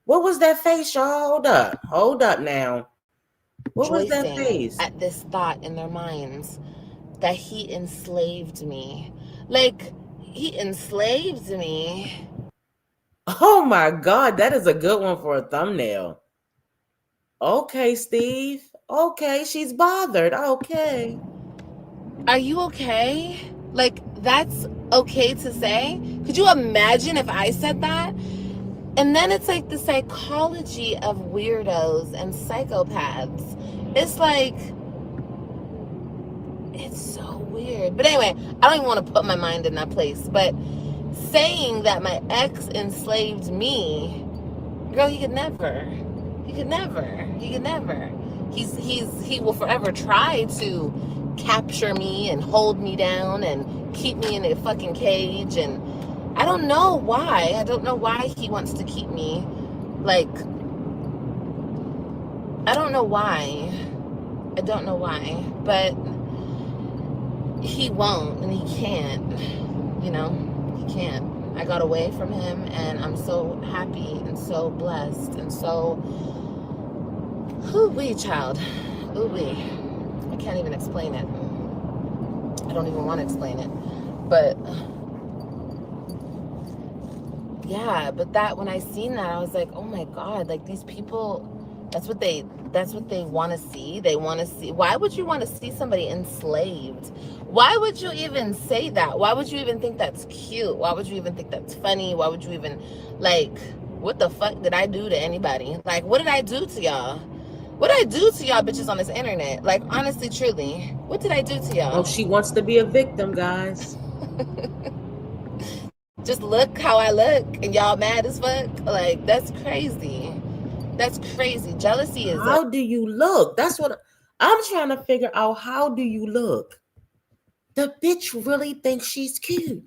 What was that face, y'all? Hold up now. What was that face? At this thought in their minds that he enslaved me. Like, he enslaved me. Oh my God, that is a good one for a thumbnail. Okay, Steve. Okay, she's bothered. Okay. Are you okay? Like, that's okay to say? Could you imagine if I said that? And then it's like the psychology of weirdos and psychopaths. It's like, it's so weird. But anyway, I don't even want to put my mind in that place. But saying that my ex enslaved me, girl, he could never. He will forever try to capture me and hold me down and keep me in a fucking cage. And I don't know why. I don't know why he wants to keep me. Like, I don't know why. But he won't and he can't. He can't. I got away from him and I'm so happy and so blessed and so... Ooh-wee, child. Ooh-wee. I can't even explain it. I don't even want to explain it. But... yeah, but that, when I seen that, I was like, oh my God, like, these people, that's what they want to see. They want to see. Why would you want to see somebody enslaved? Why would you even say that? Why would you even think that's cute? Why would you even think that's funny? Why would you even, like, what the fuck did I do to anybody? Like, what did I do to y'all? What did I do to y'all bitches on this internet? Like, honestly, truly, what did I do to y'all? Oh, she wants to be a victim, guys. Just look how I look and y'all mad as fuck. Like, that's crazy. That's crazy. Jealousy is a How do you look? That's what I'm trying to figure out. How do you look? The bitch really thinks she's cute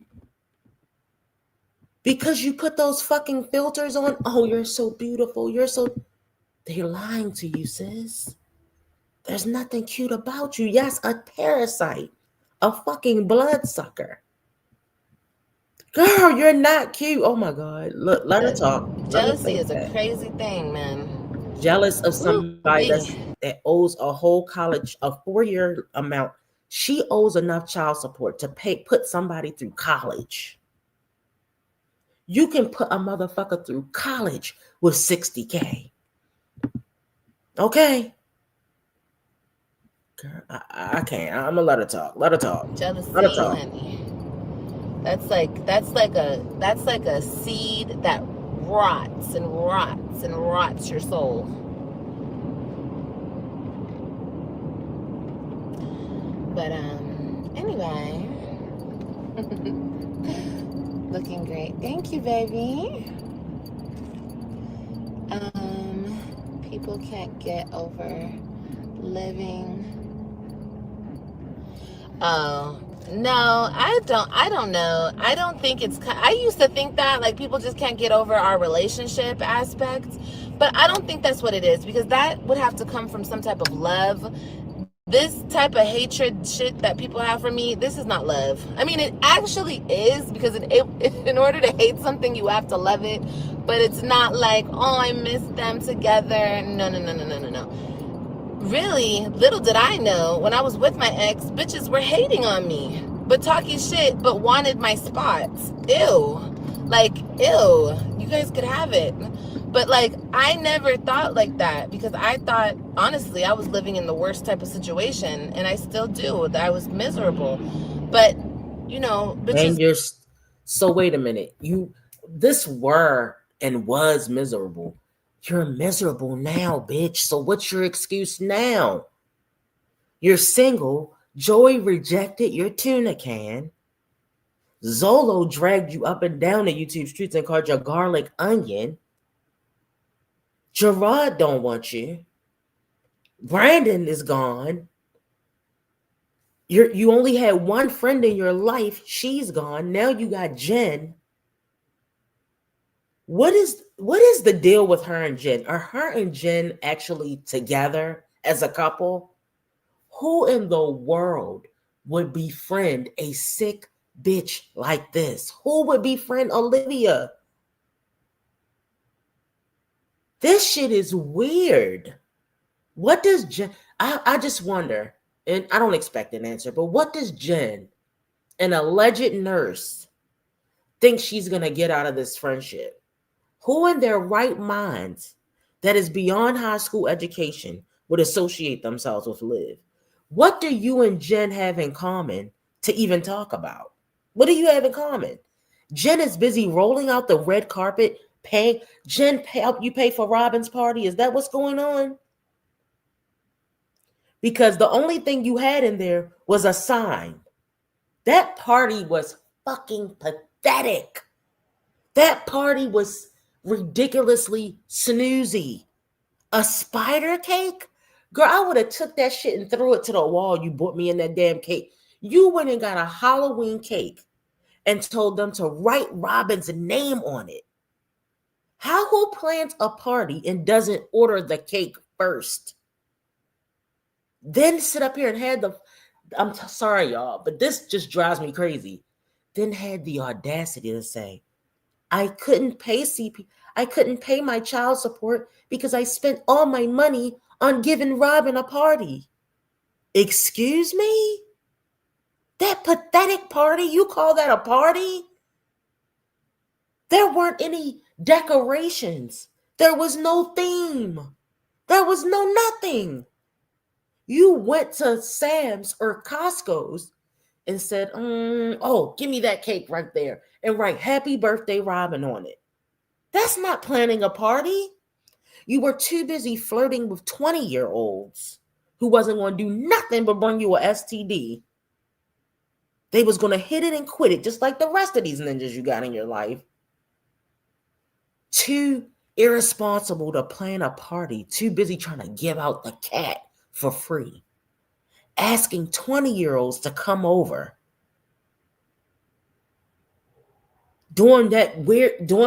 because you put those fucking filters on. Oh, you're so beautiful. You're so. They're lying to you, sis. There's nothing cute about you. Yes, a parasite, a fucking bloodsucker. Girl, you're not cute. Oh my God. Look, let her talk. Let her jealousy think is a that. crazy thing, man. Jealous of Ooh somebody wee. that owes a whole college, a 4-year amount. She owes enough child support to put somebody through college. You can put a motherfucker through college with 60K. Okay. Girl, I can't. I'm gonna let her talk. Let her talk. Let her Jealousy, talk. honey. That's like a seed that rots and rots and rots your soul. But anyway, looking great. Thank you, baby. People can't get over living. Oh, no, I don't know. I don't think I used to think that, like, people just can't get over our relationship aspect, but I don't think that's what it is, because that would have to come from some type of love. This type of hatred shit that people have for me, this is not love. I mean, it actually is, because in order to hate something, you have to love it, but it's not like, oh, I miss them together. No, no, no, no, no, no, no. Really, little did I know, when I was with my ex, bitches were hating on me, but talking shit, but wanted my spots. Ew. Like, ew. You guys could have it. But, like, I never thought like that, because I thought, honestly, I was living in the worst type of situation, and I still do. I was miserable. But, bitches. And so wait a minute. This were and was miserable. You're miserable now, bitch. So what's your excuse now? You're single. Joey rejected your tuna can. Zolo dragged you up and down the YouTube streets and called you a garlic onion. Gerard don't want you. Brandon is gone. You only had one friend in your life. She's gone. Now you got Jen. What is the deal with her and Jen? Are her and Jen actually together as a couple? Who in the world would befriend a sick bitch like this? Who would befriend Olivia? This shit is weird. What does Jen, I just wonder, and I don't expect an answer, but what does Jen, an alleged nurse, think she's going to get out of this friendship? Who in their right minds that is beyond high school education would associate themselves with Liv? What do you and Jen have in common to even talk about? What do you have in common? Jen is busy rolling out the red carpet, paying. Help you pay for Robin's party. Is that what's going on? Because the only thing you had in there was a sign. That party was fucking pathetic. That party was ridiculously snoozy. A spider cake? Girl, I would have took that shit and threw it to the wall. You bought me in that damn cake. You went and got a Halloween cake and told them to write Robin's name on it. Who plans a party and doesn't order the cake first? Then sit up here and sorry, y'all, but this just drives me crazy. Then had the audacity to say, I couldn't pay my child support because I spent all my money on giving Robin a party. Excuse me? That pathetic party? You call that a party? There weren't any decorations. There was no theme. There was no nothing. You went to Sam's or Costco's and said, oh, give me that cake right there and write happy birthday Robin on it. That's not planning a party. You were too busy flirting with 20-year-olds who wasn't going to do nothing but bring you a STD. They was going to hit it and quit it, just like the rest of these ninjas you got in your life. Too irresponsible to plan a party, too busy trying to give out the cat for free. Asking 20-year-olds to come over. Doing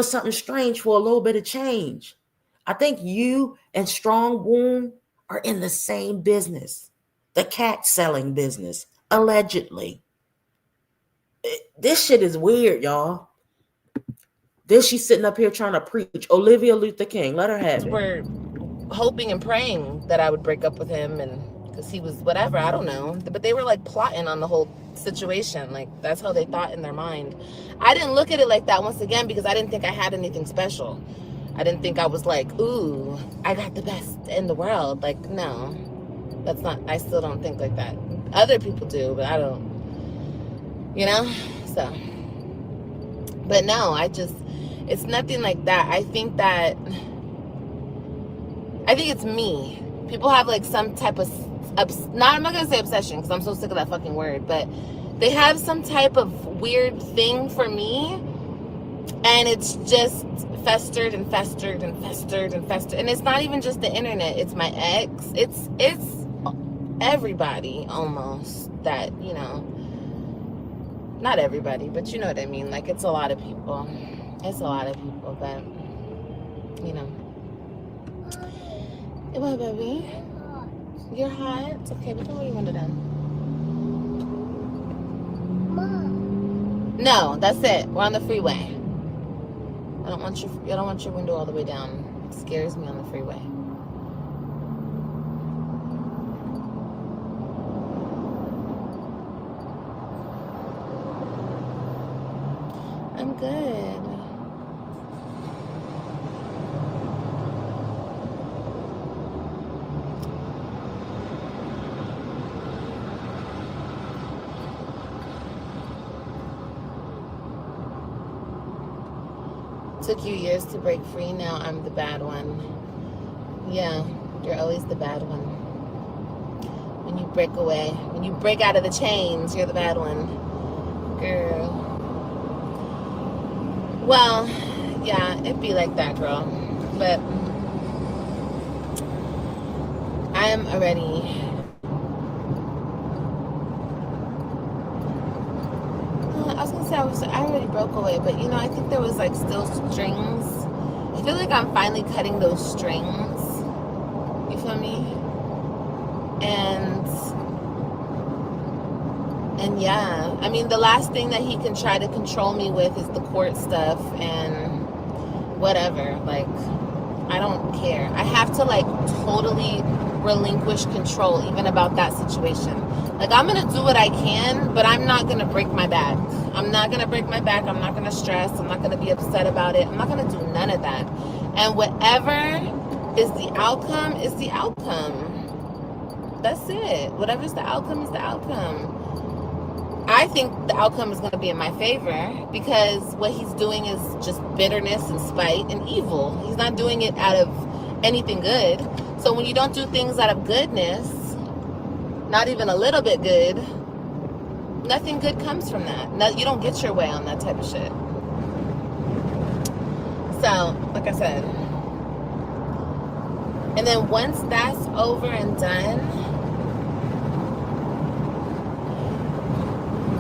something strange for a little bit of change. I think you and Strong Wound are in the same business. The cat selling business, allegedly. This shit is weird, y'all. Then she's sitting up here trying to preach. Olivia Luther King, let her have it. We're hoping and praying that I would break up with him, and because he was whatever, I don't know. But they were like plotting on the whole situation. Like, that's how they thought in their mind. I didn't look at it like that, once again, because I didn't think I had anything special. I didn't think I was like, ooh, I got the best in the world. Like, no, that's not, I still don't think like that. Other people do, but I don't, you know? So, but no, it's nothing like that. I think it's me. People have like some type of, I'm not going to say obsession because I'm so sick of that fucking word, but they have some type of weird thing for me, and it's just festered and festered and festered and festered. And it's not even just the internet. It's my ex. It's everybody almost that, you know, not everybody, but you know what I mean. Like, it's a lot of people. It's a lot of people, but, you know. What, baby? You're hot? It's okay, but don't worry, when you're done. Mom. No, that's it. We're on the freeway. I don't want your window all the way down. It scares me on the freeway. I'm good. Took you years to break free. Now I'm the bad one. Yeah, you're always the bad one. When you break away, when you break out of the chains, you're the bad one, girl. Well, yeah, it'd be like that, girl. But I am already. I was gonna say I already broke away, but you know, I think there was like still strings. I feel like I'm finally cutting those strings. You feel me? And yeah, I mean, the last thing that he can try to control me with is the court stuff and whatever. Like, I don't care. I have to like totally relinquish control even about that situation. Like, I'm gonna do what I can, but I'm not gonna break my back. I'm not gonna break my back. I'm not gonna stress. I'm not gonna be upset about it. I'm not gonna do none of that. And whatever is the outcome is the outcome. That's it. Whatever's the outcome is the outcome. I think the outcome is going to be in my favor because what he's doing is just bitterness and spite and evil. He's not doing it out of anything good. So when you don't do things out of goodness, not even a little bit good, nothing good comes from that. No, you don't get your way on that type of shit. So, like I said, and then once that's over and done,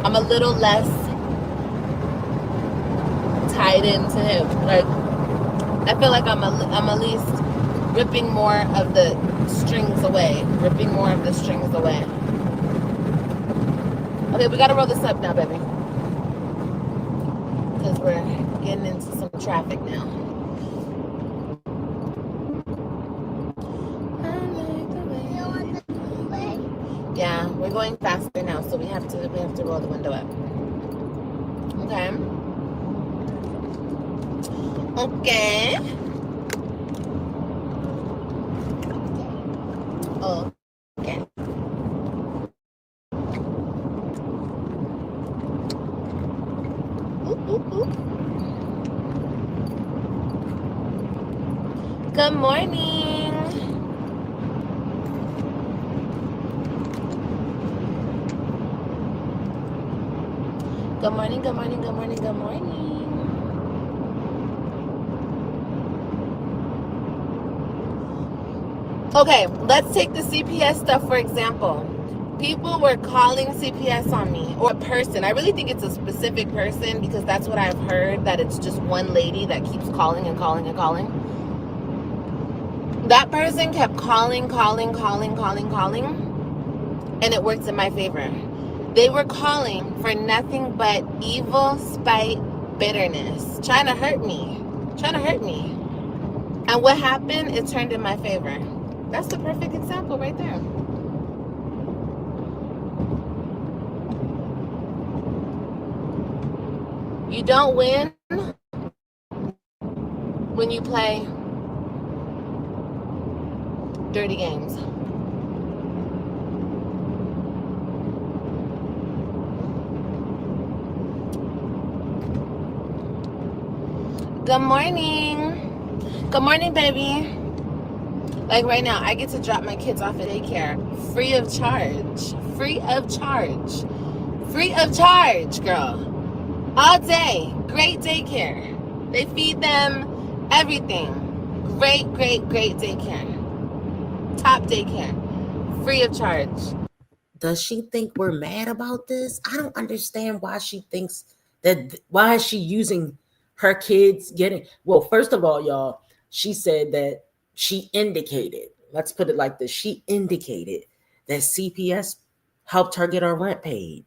I'm a little less tied into him. Like, I feel like I'm at least ripping more of the strings away. Ripping more of the strings away. Okay, we gotta roll this up now, baby. Because we're getting into some traffic now. Yeah, we're going faster now, so we have to roll the window up. Okay. Okay. Oh, okay. Oop, oop, oop. Good morning. Good morning, good morning, good morning, good morning. Okay, let's take the CPS stuff for example. People were calling CPS on me, or a person. I really think it's a specific person because that's what I've heard, that it's just one lady that keeps calling and calling and calling. That person kept calling, and it worked in my favor. They were calling for nothing but evil, spite, bitterness, trying to hurt me. And what happened? It turned in my favor. That's the perfect example right there. You don't win when you play dirty games. Good morning. Good morning, baby. Like right now, I get to drop my kids off at daycare free of charge. Free of charge. Free of charge, girl. All day. Great daycare. They feed them everything. Great daycare. Top daycare. Free of charge. Does she think we're mad about this? I don't understand why she thinks that. Why is she using her kids getting? Well, first of all, y'all, she said that she indicated, let's put it like this, she indicated that CPS helped her get her rent paid.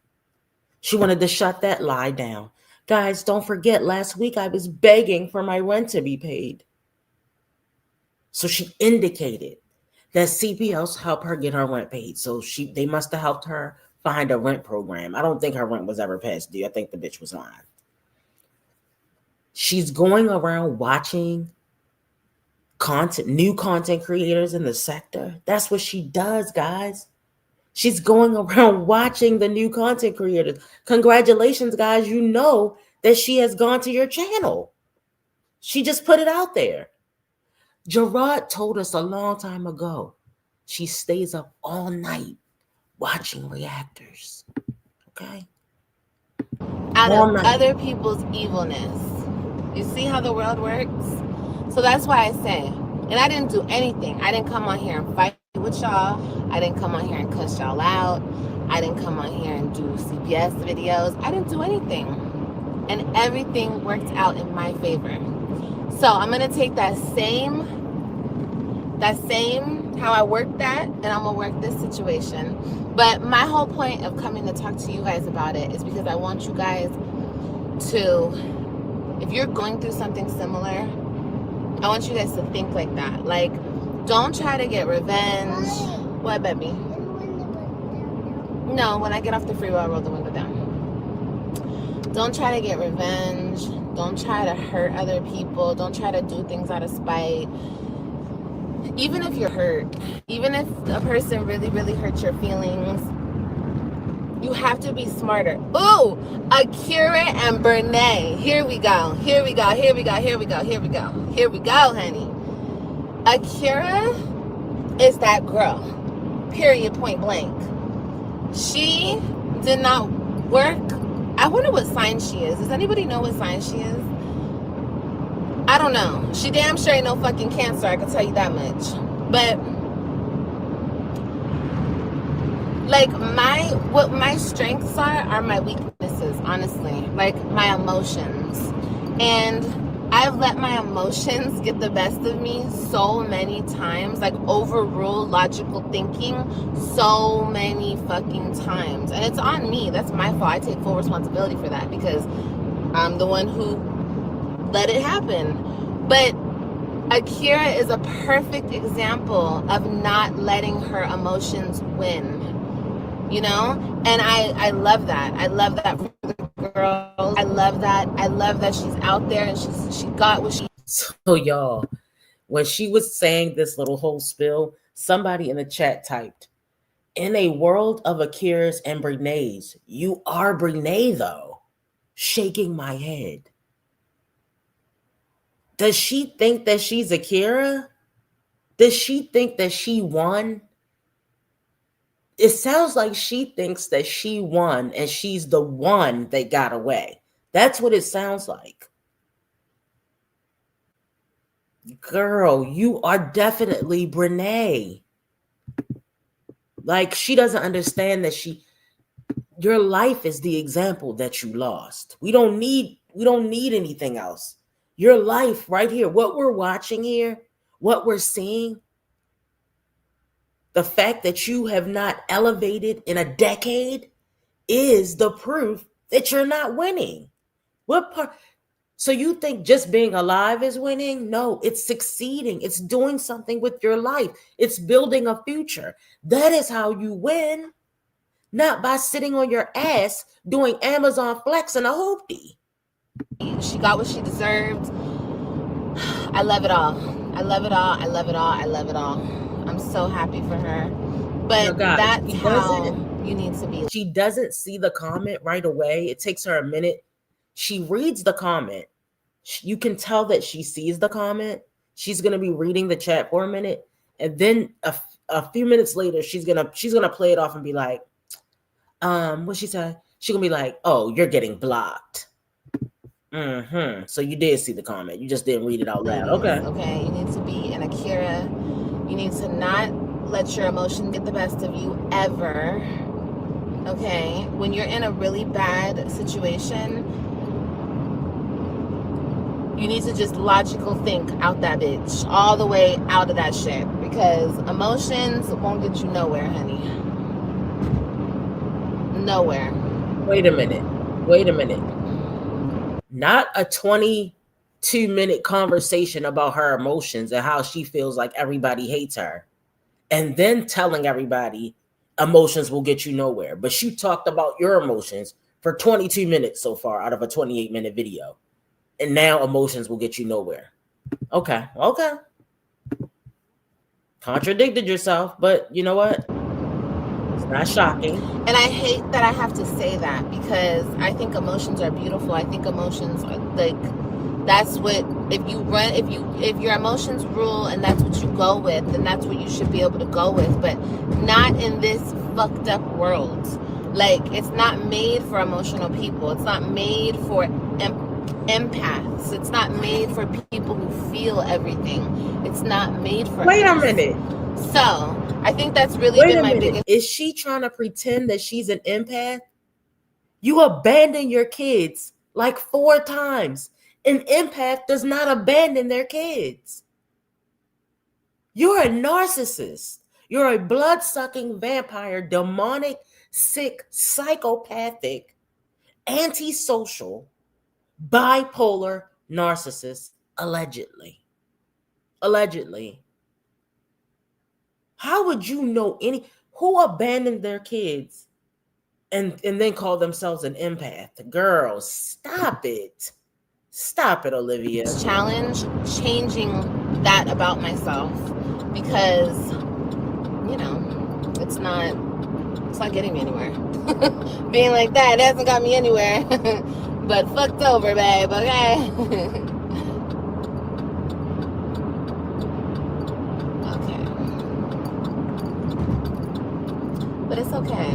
She wanted to shut that lie down. Guys, don't forget, last week I was begging for my rent to be paid. So she indicated that CPS helped her get her rent paid. So they must have helped her find a rent program. I don't think her rent was ever past due. I think the bitch was lying. She's going around watching new content creators in the sector. That's what she does, guys. She's going around watching the new content creators. Congratulations, guys. You know that she has gone to your channel. She just put it out there. Gerard told us a long time ago, she stays up all night watching reactors. Okay? Out All of night. other people's evilness. You see how the world works? So that's why I say, and I didn't do anything. I didn't come on here and fight with y'all. I didn't come on here and cuss y'all out. I didn't come on here and do CPS videos. I didn't do anything. And everything worked out in my favor. So I'm gonna take that same how I worked that, and I'm gonna work this situation. But my whole point of coming to talk to you guys about it is because I want you guys to, if you're going through something similar, I want you guys to think like that. Like, don't try to get revenge. What, baby? No, when I get off the freeway, I'll roll the window down. Don't try to get revenge. Don't try to hurt other people. Don't try to do things out of spite. Even if you're hurt, even if a person really hurts your feelings, you have to be smarter. Ooh, Akira and Bernae. Here we go, honey. Akira is that girl. Period, point blank. She did not work. I wonder what sign she is. Does anybody know what sign she is? I don't know. She damn sure ain't no fucking Cancer, I can tell you that much. But like what my strengths are my weaknesses, honestly. Like my emotions. And I've let my emotions get the best of me so many times, like overrule logical thinking so many fucking times. And it's on me. That's my fault. I take full responsibility for that because I'm the one who let it happen. But Akira is a perfect example of not letting her emotions win. You know? And I love that. I love that for the girls. I love that she's out there and she got what she. So y'all, when she was saying this little whole spill, somebody in the chat typed, in a world of Akiras and Brenays, you are Brenay though. Shaking my head. Does she think that she's Akira? Does she think that she won? it sounds like she thinks that she won and she's the one that got away. That's what it sounds like. Girl, you are definitely Brene. Like, she doesn't understand that your life is the example that you lost. We don't need anything else. Your life right here, what we're watching here, what we're seeing, the fact that you have not elevated in a decade is the proof that you're not winning. What part? So you think just being alive is winning? No, it's succeeding. It's doing something with your life. It's building a future. That is how you win. Not by sitting on your ass doing Amazon Flex and a hoopty. She got what she deserved. I love it all. I love it all. I love it all. I love it all. I'm so happy for her. But that's how you need to be. She doesn't see the comment right away. It takes her a minute. She reads the comment. You can tell that she sees the comment. She's going to be reading the chat for a minute. And then a few minutes later, she's gonna play it off and be like, what she said? She's gonna be like, oh, you're getting blocked. So you did see the comment. You just didn't read it out loud. Okay. You need to be an Akira. You need to not let your emotion get the best of you ever. Okay? When you're in a really bad situation, you need to just logical think out that bitch. All the way out of that shit. Because emotions won't get you nowhere, honey. Nowhere. Wait a minute. Not a 22-minute conversation about her emotions and how she feels like everybody hates her. And then telling everybody emotions will get you nowhere. But you talked about your emotions for 22 minutes so far out of a 28-minute video. And now emotions will get you nowhere. Okay. Contradicted yourself, but you know what? It's not shocking. And I hate that I have to say that because I think emotions are beautiful. I think emotions are like, that's what, if your emotions rule and that's what you go with, then that's what you should be able to go with. But not in this fucked up world. Like, it's not made for emotional people. It's not made for empaths. It's not made for people who feel everything. It's not made for Wait a minute. So I think that's really been my biggest. Is she trying to pretend that she's an empath? You abandon your kids like 4 times. An empath does not abandon their kids. You're a narcissist. You're a blood-sucking vampire, demonic, sick, psychopathic, antisocial, bipolar narcissist, allegedly. How would you know who abandoned their kids and then call themselves an empath? Girl, stop it. Stop it, Olivia. Challenge changing that about myself because, it's not getting me anywhere. Being like that, it hasn't got me anywhere. But fucked over, babe, okay? Okay. But it's okay.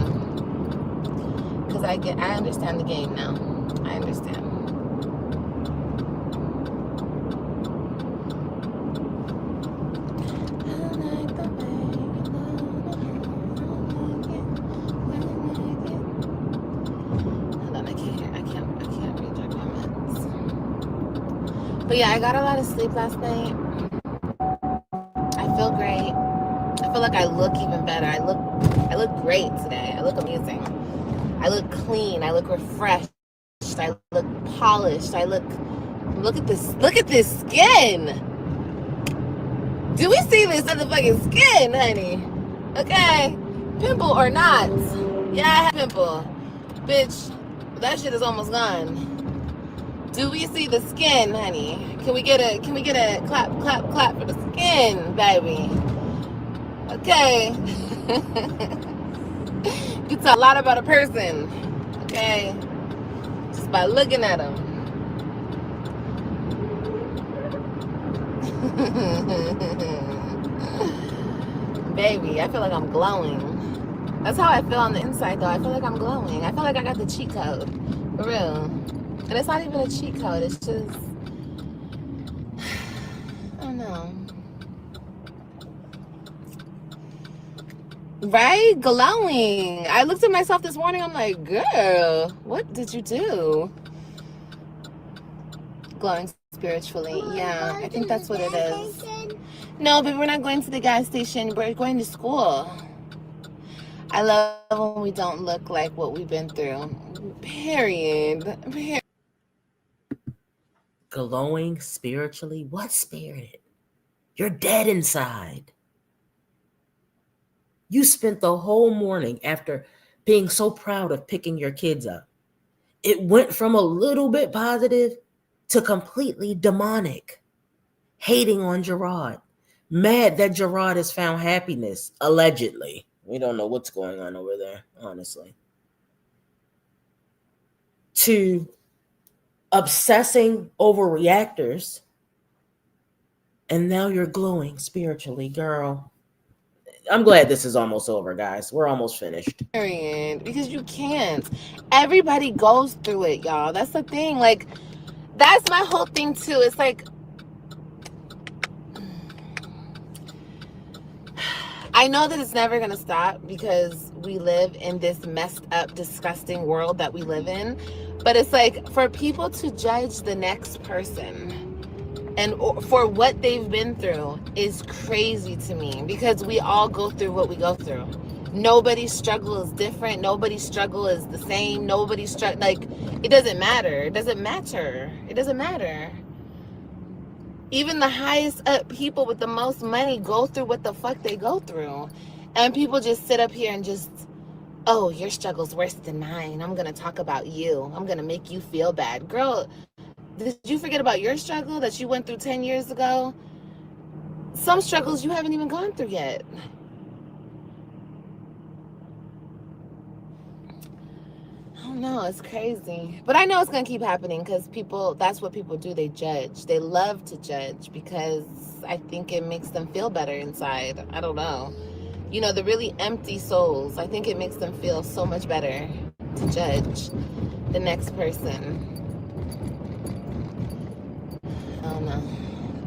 Because I understand the game now. I understand. But yeah, I got a lot of sleep last night. I feel great. I feel like I look even better. I look great today. I look amazing. I look clean. I look refreshed. I look polished. Look at this skin. Do we see this motherfucking skin, honey? Okay. Pimple or not. Yeah, I have a pimple. Bitch, that shit is almost gone. Do we see the skin, honey? Can we get a clap for the skin, baby? Okay. You tell a lot about a person, okay? Just by looking at them. Baby, I feel like I'm glowing. That's how I feel on the inside, though. I feel like I'm glowing. I feel like I got the cheat code. For real. And it's not even a cheat code. It's just... I don't know. Right? Glowing. I looked at myself this morning. I'm like, girl, what did you do? Glowing spiritually. Yeah, I think that's what it is. No, but we're not going to the gas station. We're going to school. I love when we don't look like what we've been through. Period. Glowing spiritually? What spirit? You're dead inside. You spent the whole morning after being so proud of picking your kids up. It went from a little bit positive to completely demonic. Hating on Gerard. Mad that Gerard has found happiness, allegedly. We don't know what's going on over there, honestly. To obsessing over reactors, and now you're glowing spiritually, girl. I'm glad this is almost over, guys. We're almost finished. Because you can't. Everybody goes through it, y'all. That's the thing. Like, that's my whole thing, too. It's like, I know that it's never going to stop because we live in this messed up, disgusting world that we live in. But it's like, for people to judge the next person and for what they've been through is crazy to me, because we all go through what we go through. Nobody's struggle is different. Nobody's struggle is the same. Nobody's struggle, like, it doesn't matter. It doesn't matter. It doesn't matter. Even the highest up people with the most money go through what the fuck they go through. And people just sit up here and just, oh, your struggle's worse than mine. I'm going to talk about you. I'm going to make you feel bad. Girl, did you forget about your struggle that you went through 10 years ago? Some struggles you haven't even gone through yet. I don't know. It's crazy. But I know it's going to keep happening because people, that's what people do. They judge. They love to judge because I think it makes them feel better inside. I don't know. You know, the really empty souls, I think it makes them feel so much better to judge the next person. I don't know.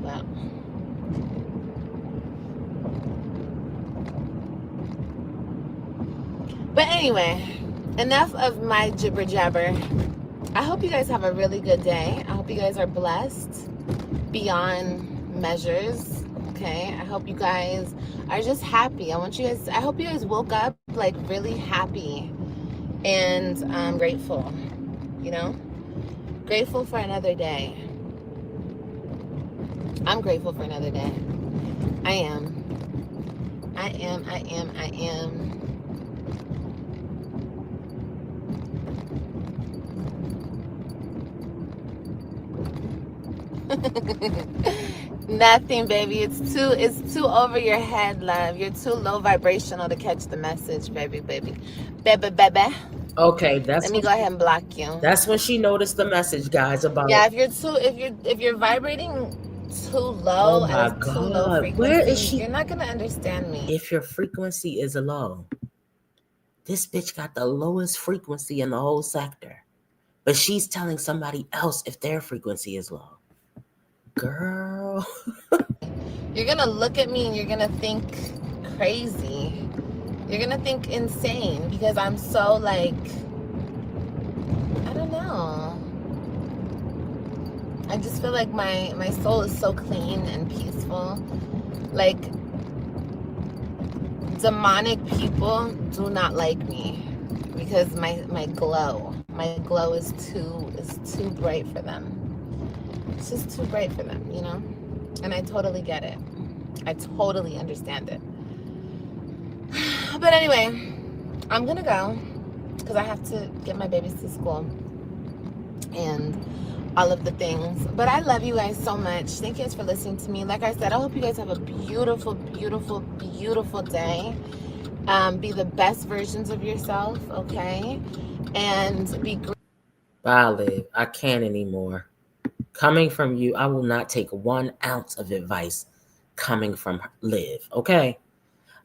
Wow. But anyway, enough of my jibber jabber. I hope you guys have a really good day. I hope you guys are blessed beyond measures. Okay, I hope you guys are just happy. I hope you guys woke up like really happy and grateful, you know, grateful for another day. I'm grateful for another day. I am. Nothing, baby. It's too over your head, love. You're too low vibrational to catch the message, baby. Okay, Let me go ahead and block you. That's when she noticed the message, guys, about if you're vibrating too low, oh my and it's too low God, frequency, where is she? You're not gonna understand me. If your frequency is low, this bitch got the lowest frequency in the whole sector, but she's telling somebody else if their frequency is low. Girl. You're gonna look at me and you're gonna think crazy. You're gonna think insane because I'm so, like, I don't know. I just feel like my soul is so clean and peaceful. Like, demonic people do not like me because my glow is too bright for them. It's just too bright for them, you know? And I totally get it. I totally understand it. But anyway, I'm gonna go because I have to get my babies to school and all of the things. But I love you guys so much. Thank you guys for listening to me. Like I said, I hope you guys have a beautiful, beautiful, beautiful day. Be the best versions of yourself, okay? And be great. Bye, Liv. I can't anymore. Coming from you, I will not take 1 ounce of advice coming from Liv, okay?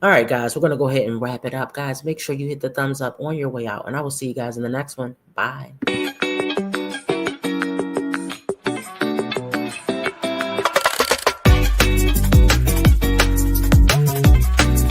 All right, guys, we're going to go ahead and wrap it up. Guys, make sure you hit the thumbs up on your way out, and I will see you guys in the next one. Bye.